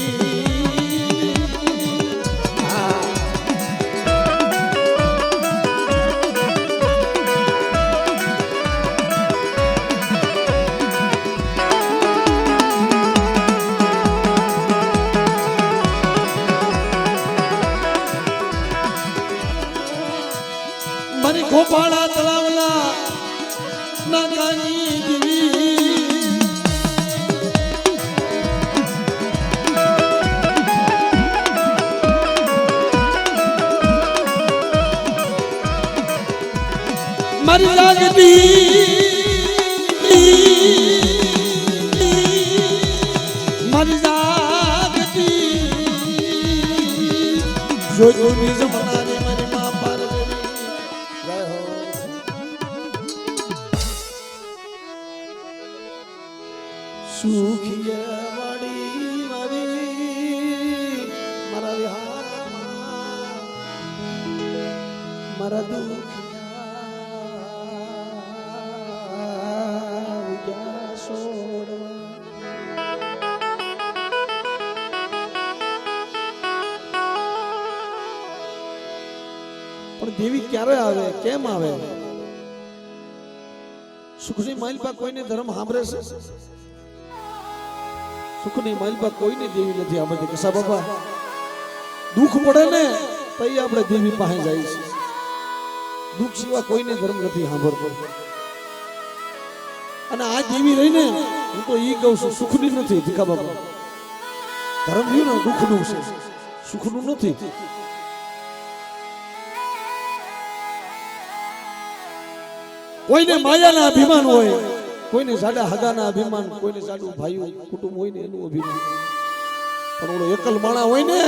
મારી ખોપાળા તળાવના નાગાની દેવી મારી જાગતી મારી જાગતી જોઈ નિજ મનારી મારી માં પાર્વતી જય હો સુખિયા વાડી મારી મારા વિહારમાં મારા દુખિયા વિજા છોડવા પણ દેવી ક્યારે આવે કેમ આવે સુખની માલપા કોઈને ધર્મ સાંભળે છે સુખની માલપા કોઈને દેવી નથી આવતી કે સા બાબા દુઃખ પડે ને પછી આપણે દેવી પાસે જાય છે દુઃખ સિવાય કોઈને ધર્મ નથી સાંભળતો અને આ દેવી રહીને હું તો ઈ કહું છું સુખની નથી ભીખા બાબા ધર્મ રહ્યું ને દુઃખનું છે સુખનું નથી કોઈને માયાના અભિમાન હોય કોઈને સાડા હગાના અભિમાન કોઈને સાડું ભાઈઓ કુટુંબ હોય ને એનું અભિમાન પણ ઓલો એકલ માણા હોય ને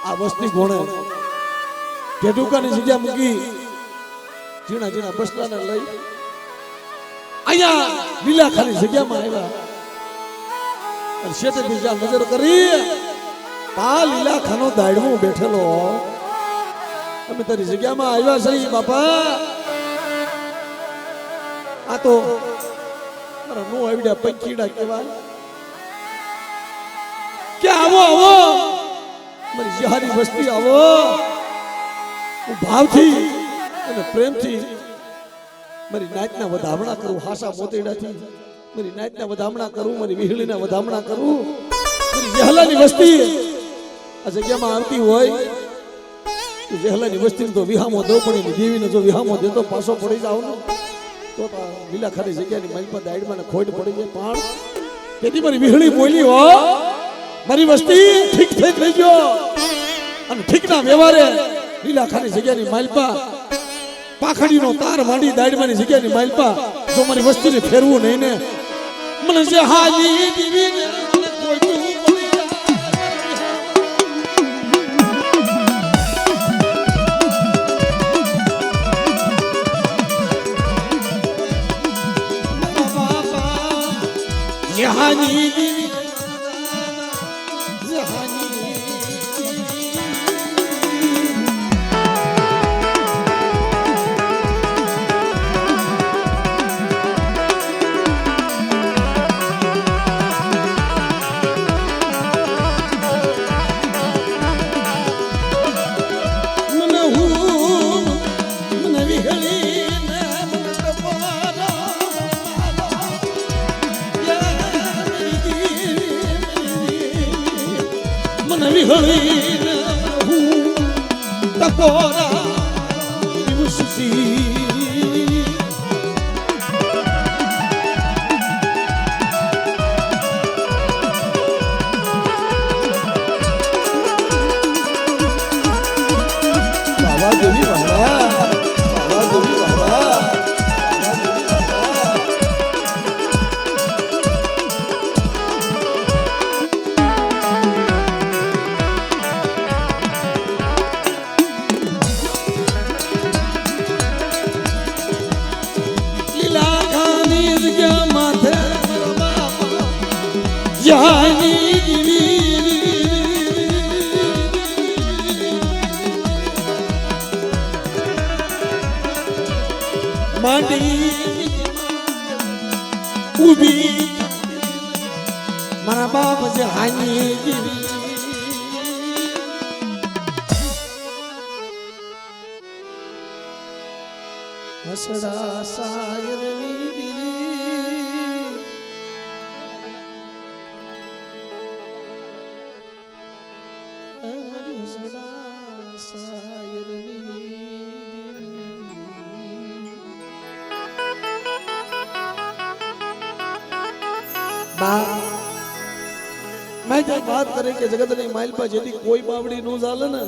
આ વસ્તી ગોણે ટેટુકાની જગ્યા મૂકી ઝીણા ઝીણા બસલાને લઈ અહીંયા લીલા ખાલી જગ્યામાં આવ્યા અને શેઠે બીજા નજર કરી આ લીલા ખાનો દાડમાં બેઠેલો અમે તારી જગ્યામાં આવ્યા છે બાપા આ તો મારા નો આવડ્યા પંખીડા કહેવાય કે આવો આવો મારી જહારી વસ્તી આવો હું ભાવથી અને પ્રેમથી મારી નાતના વધામણા કરું હાસા મોતેડાથી મારી નાતના વધામણા કરું મારી વિહળીના વધામણા કરું મારી જહલાની વસ્તી આ જગ્યામાં આવતી હોય તો જહલાની વસ્તીને તો વિહામો દો પડે દેવીને જો વિહામો દેતો પાછો પડી જાવ ને તો લીલા ખાલી જગ્યાની માલપા દાઈડમાં ખોટ પડી જાય પણ તેથી મારી વિહળી બોલી હો મારી વસ્તી ઠીક થઈ ગયો અને ઠીકના વ્યવહારે લીલા ખાલી જગ્યાની માલપા પાખડીનો તાર માંડી દાઈડમાંની જગ્યાની માલપા જો મારી વસ્તીને ફેરવું નહીં ને મને જે હાજી દીવીને કોઈ जहानी ઉભી મારા બાપ જહાની હસડા સાયરની દીવી હસડા સાયરની मैं जब बात करें कि जगत नहीं माइल पर यदि कोई बावड़ी नो जाले ना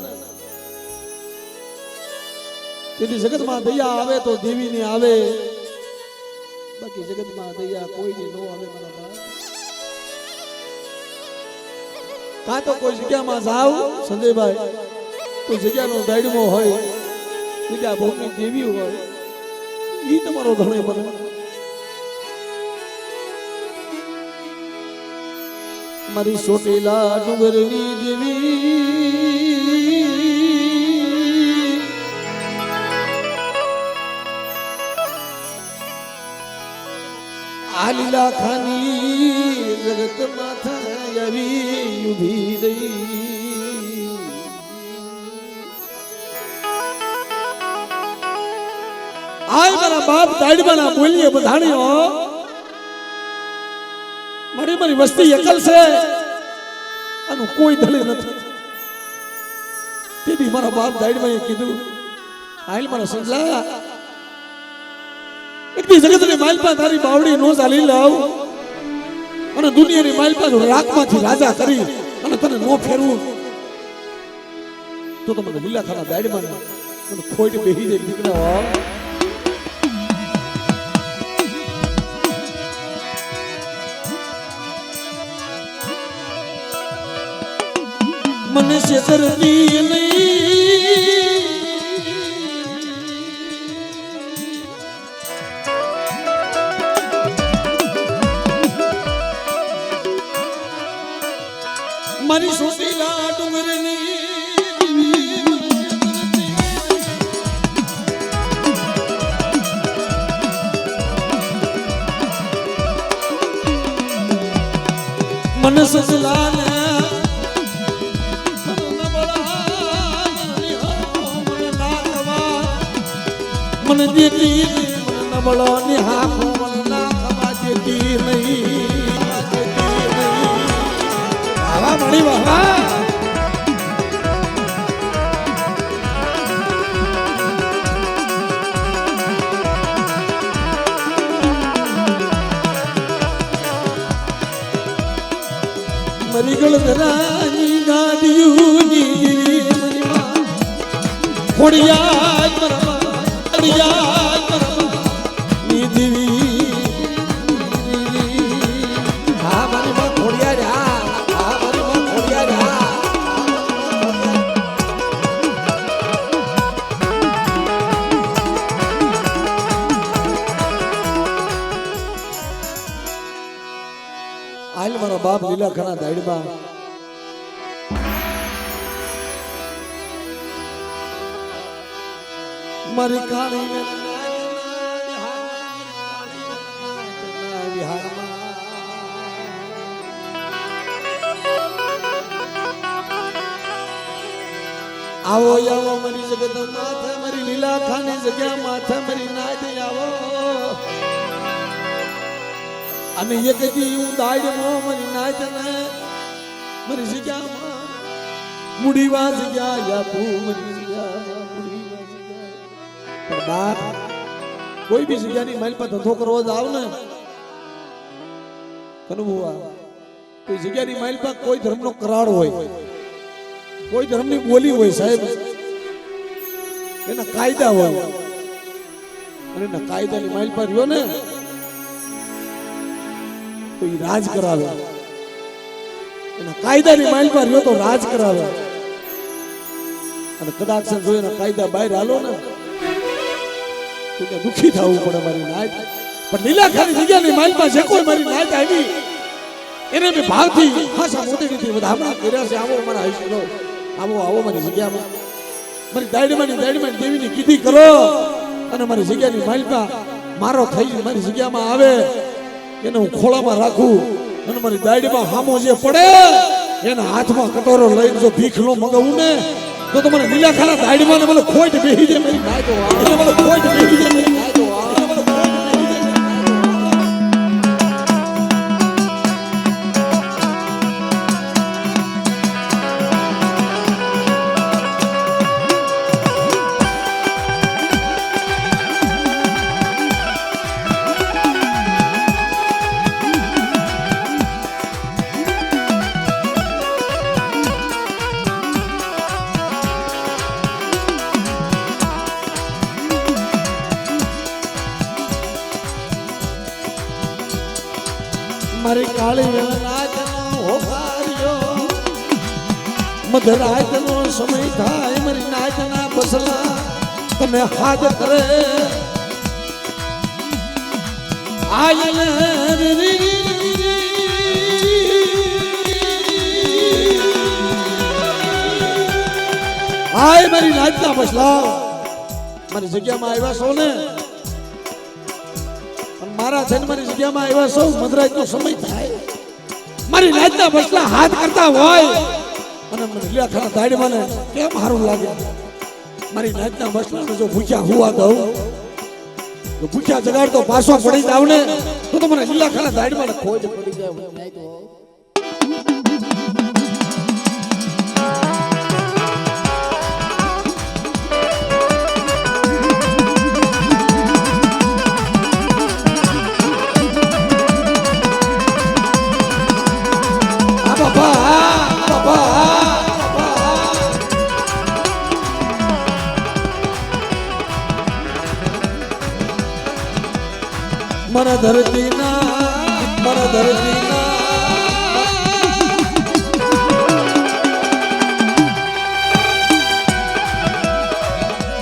તેથી જગતમાં દયા આવે તો દેવીની આવે, બાકી જગતમાં દયા કોઈની ન આવે મારા બાપ. કાં તો કોઈ જગ્યામાં જાવ સંજયભાઈ, કોઈ જગ્યાનો દાડમો હોય, જગ્યા ભોગની દેવી હોય, ઈ તમારો ધણી બને. મારી સોટેલા ડુંગરની દેવી આ લીલા ખાની જગત માથા આવી ઉભી રહી. આય મારા બાપ દાડમાના બોલીએ બધાણીઓ, મારી મારી વસ્તી એકલ છે, આનું કોઈ ધણી નથી. તેથી મારા બાપ દાડમાએ કીધું, હાલ મારા સંજલા એકદી જગતની માલપા તારી બાવડી નો ચાલી લાવ અને દુનિયાની માલપા જો રાખમાંથી રાજા કરી અને તને નો ફેરવું તો મને લીલાખાના દાડમાં મને ખોટ બેહી જાય દીકરા. મને છેતરતી નહીં મારી સોટીલા ડુંગરની મને સસલાને મને દેતી મને નબળો નિહા મને ના ખવા દેતી નહીં. વાહ મણી વાહ. મરી ગળધરાની ગાડીઓની મરી માં ખોડિયા મરવા ખોડિયા મરવા ની દેવી. હા મારી માં ખોડિયા રા આલ મારા બાપ લીલા ઘણા દાડમાં મારી કાળી આવો આવો મારી જગત માથે મારી લીલા ખાની જગ્યા માથે મારી નાથ આવો અને એક દી હું દાડમાં મારી નાથ ને મારી જગ્યામાં મુડીવા જગ્યા યાપુ મારી જગ્યામાં મુડીવા જગ્યા. પણ બાપ કોઈ બી જગ્યાની માઇલ પર ધંધો કરવો જાવ ને કનુભુઆ, કોઈ જગ્યાની માઇલ પર કોઈ ધર્મનો કરાર હોય, કોઈ ધર્મની બોલી હોય સાહેબ, એના કાયદા હોય અને એના કાયદાની માઇલ પર રહ્યો ને તો એ રાજ કરાવે. એના કાયદાની માઇલ પર રહ્યો તો રાજ કરાવે અને કદાચ જો એના કાયદા બહાર હાલો ને તો ત્યાં દુખી થવું પડે મારી નાત. પણ લીલા ખાલી જગ્યાની માઇલ પર જે કોઈ મારી નાત આવી એને બી ભાવથી ખાસા મોટીથી વધામણા કર્યા છે. આવો મારા હૈસલો, આવો આવો મારી જગ્યામાં મારી દાડીમાંની દેવીની કીધી કરો અને મારી જગ્યાની માલિકા મારો થઈ મારી જગ્યામાં આવે એને હું ખોળામાં રાખું અને મારી દાડીમાં હામો જે પડે એના હાથમાં કટોરો લઈને જો ભીખ નો મગાવું ને તો મને લીલાખાના દાડીમાં મને ખોટ બેહી જાય મારી નાય તો મને ખોટ બેહી જાય મારી નાય તો મારી કાળી વેલનાથનો હોકાર્યો મધરાતનો સમય થાય મારી નાચના બસલા તને હાથ કરે આયલ આય મારી નાચના બસલા મારી જગ્યામાં આવ્યા છો ને મારા છે મારી જગ્યામાં આવ્યા સૌ મધરાજનો સમય થાય મારી નાચના બસલા હાથ કરતા હોય અને મને લીલા ખાના દાડમાં ને કેમ સારું લાગે મારી નાચના બસલાને જો ભૂખ્યા હુવા દઉં તો ભૂખ્યા જગાડ તો પાછો પડી જાવ ને તો મને લીલા ખાના દાડમાં ખોજ પડી જાય मन धरती ना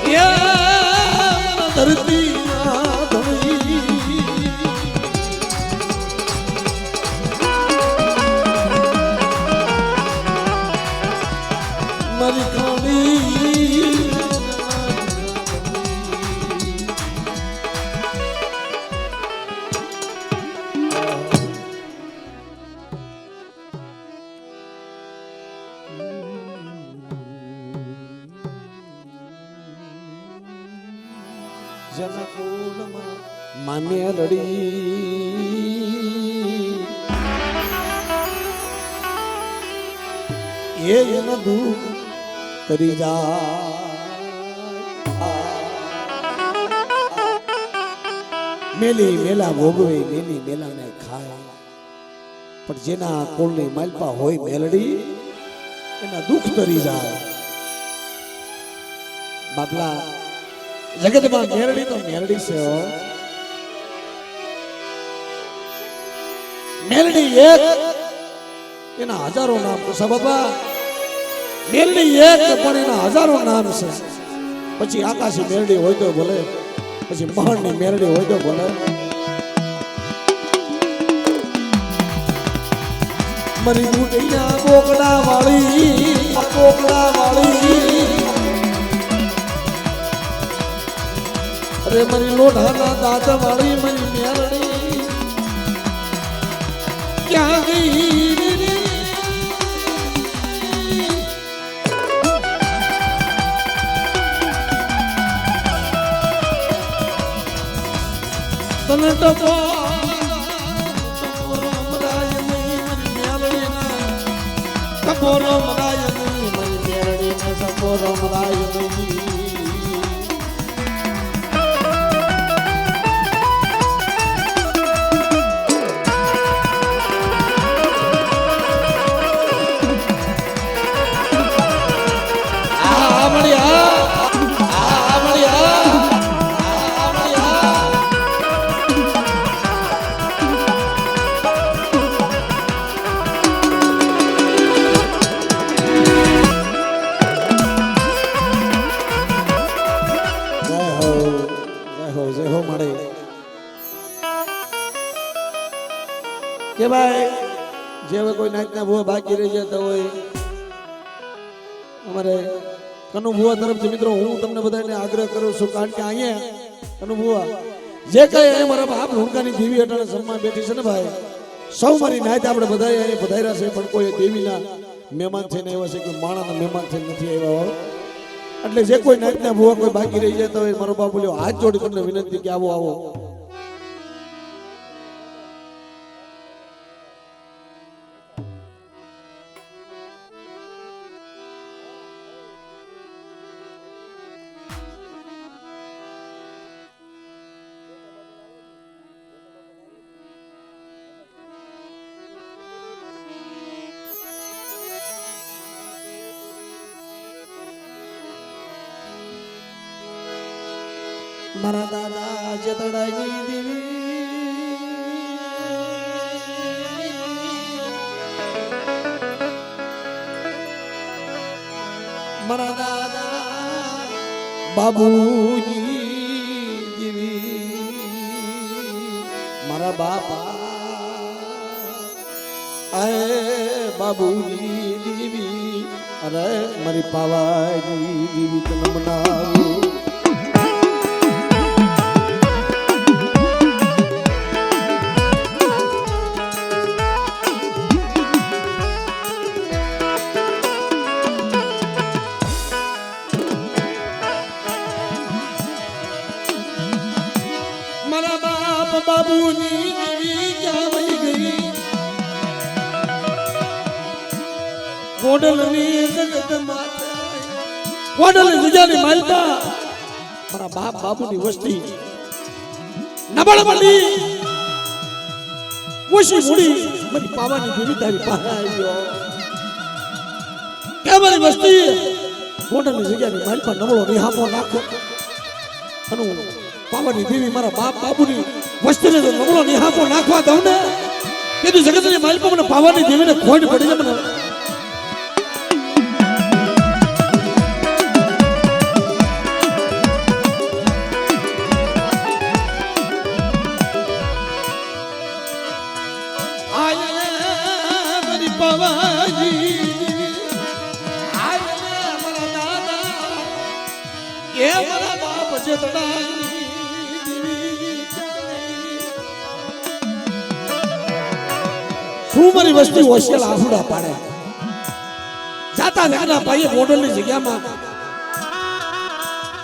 ये मन धरती ना धनी मरी खानी માન્ય લડી એ એના દુઃખ કરી જાય મેલી મેલા ભોગવે મેલી મેલાને ખાય પણ જેના કોળની માલપા હોય મેલડી એના દુઃખ તરી જાય બાપલા જગતમાં મેરડી તો મેરડી છે મેરડી એક એના હજારો નામ છે બાબા મેરડી એક પણ એના હજારો નામ છે પછી આકાશી મેરડી હોય તો ભલે પછી મહાણની મેરડી હોય તો ભલે મરી ગુડિયા બોકડા વાળી અરે મરી લોઢાના દાંત વાળી મરી મેરડી ક્યાં ગઈ તને તો સપોરો મરાય નહીં મરી મેરડી ને સપોરો મરાય નહીં કે ભાઈ જે કોઈ નાચના ભૂવા બાકી રહી જતા હોય અમારે કનુ ભૂવા તરફથી મિત્રો હું તમને બધાને આગ્રહ કરું છું કારણ કે અહીંયા કનુ ભૂવા જે કઈ મારા બાપ હુંકાની દેવી અટાણે સન્માન બેઠી છે ને ભાઈ સૌ મારી નાચ આપણે બધા અહીં પધાર્યા છે પણ કોઈ દેવીના મહેમાન થઈને આવ્યા છે કોઈ માણાના મહેમાન થઈને નથી આવ્યા હોય એટલે જે કોઈ નાચના ભૂવા કોઈ બાકી રહી જતા હોય મારો બાપ બોલ્યો હાથ જોડી તમને વિનંતી કે આવો આવો મારા દાદા જતડાઈ દેવી મારા દાદા બાબુજી જેવી મારા બાપા આય બાબુજી દેવી અરે મારી પાવાજી દેવી જન્મ નાવું મારા બાપ બાબુની દેવી ક્યાં વહી ગઈ ગોડલની જગત માતા ગોડલની જગ્યાની માલપા મારા બાપ બાબુની વસ્તી નબળ બની ઓછી મૂડી મારી પાવાની દેવી તારી પાસે આવ્યો કે મારી વસ્તી ગોડલની જગ્યાની માલપા નબળો નિહામો નાખો અને પાવાની દેવી મારા બાપ બાબુની વસ્તીને તો નબળો નિહામો નાખવા દઉં ને કીધું જગતની માલપા મને પાવાની દેવીને ખોટ પડી જાય મને શું મારી વસ્તી હોશિયાર આહુડા પાડે જાતા જગના ભાઈએ મોડલની જગ્યામાં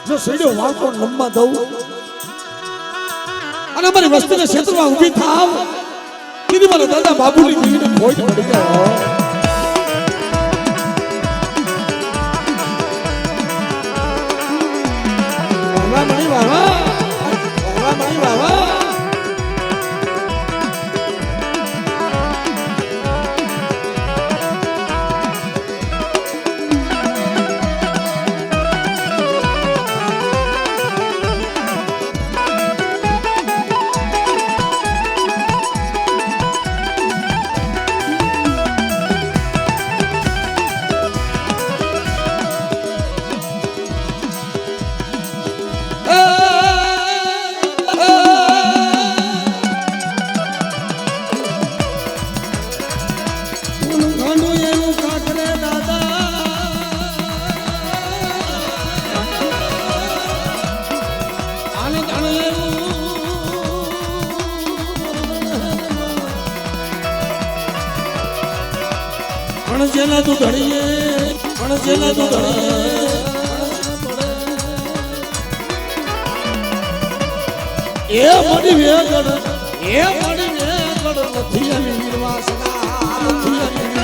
જો સીડ્યો વાળકો નમવા દઉં અને મારી વસ્તીને ક્ષેત્રમાં ઊભી થાવ કીધી મારા દાદા બાબુની દીવીને ખોટ પડી ગયો જેના તું ધણીએ પણ જેના તું ધણીએ એ મડી વેગડ નથી આની વીરવાસના નથી આની